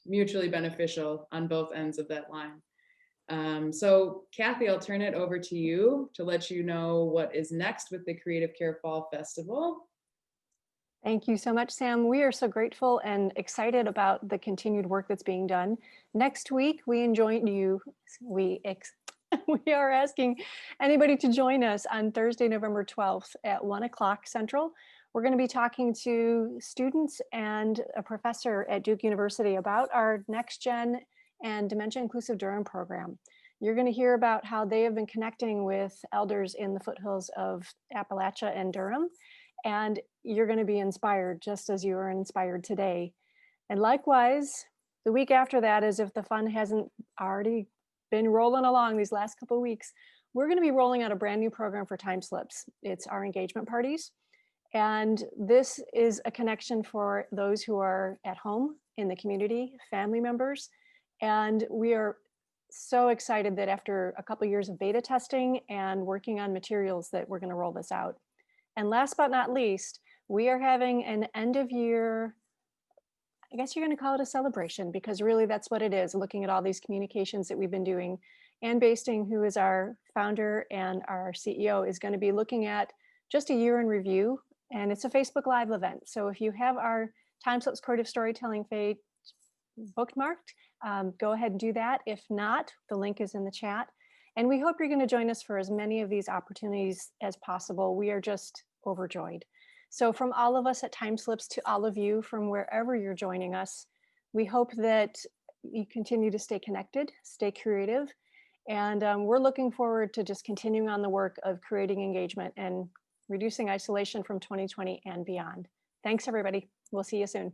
mutually beneficial on both ends of that line. So Kathy, I'll turn it over to you to let you know what is next with the Creative Care Fall Festival. Thank you so much, Sam. We are so grateful and excited about the continued work that's being done. Next week, we are asking anybody to join us on Thursday, November 12th at 1 o'clock Central. We're going to be talking to students and a professor at Duke University about our Next Gen and Dementia Inclusive Durham program. You're going to hear about how they have been connecting with elders in the foothills of Appalachia and Durham. And you're going to be inspired just as you are inspired today. And likewise, the week after that, as if the fun hasn't already been rolling along these last couple of weeks, we're going to be rolling out a brand new program for TimeSlips. It's our engagement parties. And this is a connection for those who are at home in the community, family members. And we are so excited that after a couple of years of beta testing and working on materials that we're going to roll this out. And last but not least, we are having an end of year, I guess you're going to call it a celebration, because really that's what it is, looking at all these communications that we've been doing. Ann Basting, who is our founder and our CEO, is going to be looking at just a year in review, and it's a Facebook Live event. So if you have our TimeSlips Creative Storytelling page bookmarked, go ahead and do that. If not, the link is in the chat. And we hope you're going to join us for as many of these opportunities as possible. We are just overjoyed. So from all of us at TimeSlips to all of you from wherever you're joining us, we hope that you continue to stay connected, stay creative, and we're looking forward to just continuing on the work of creating engagement and reducing isolation from 2020 and beyond. Thanks, everybody. We'll see you soon.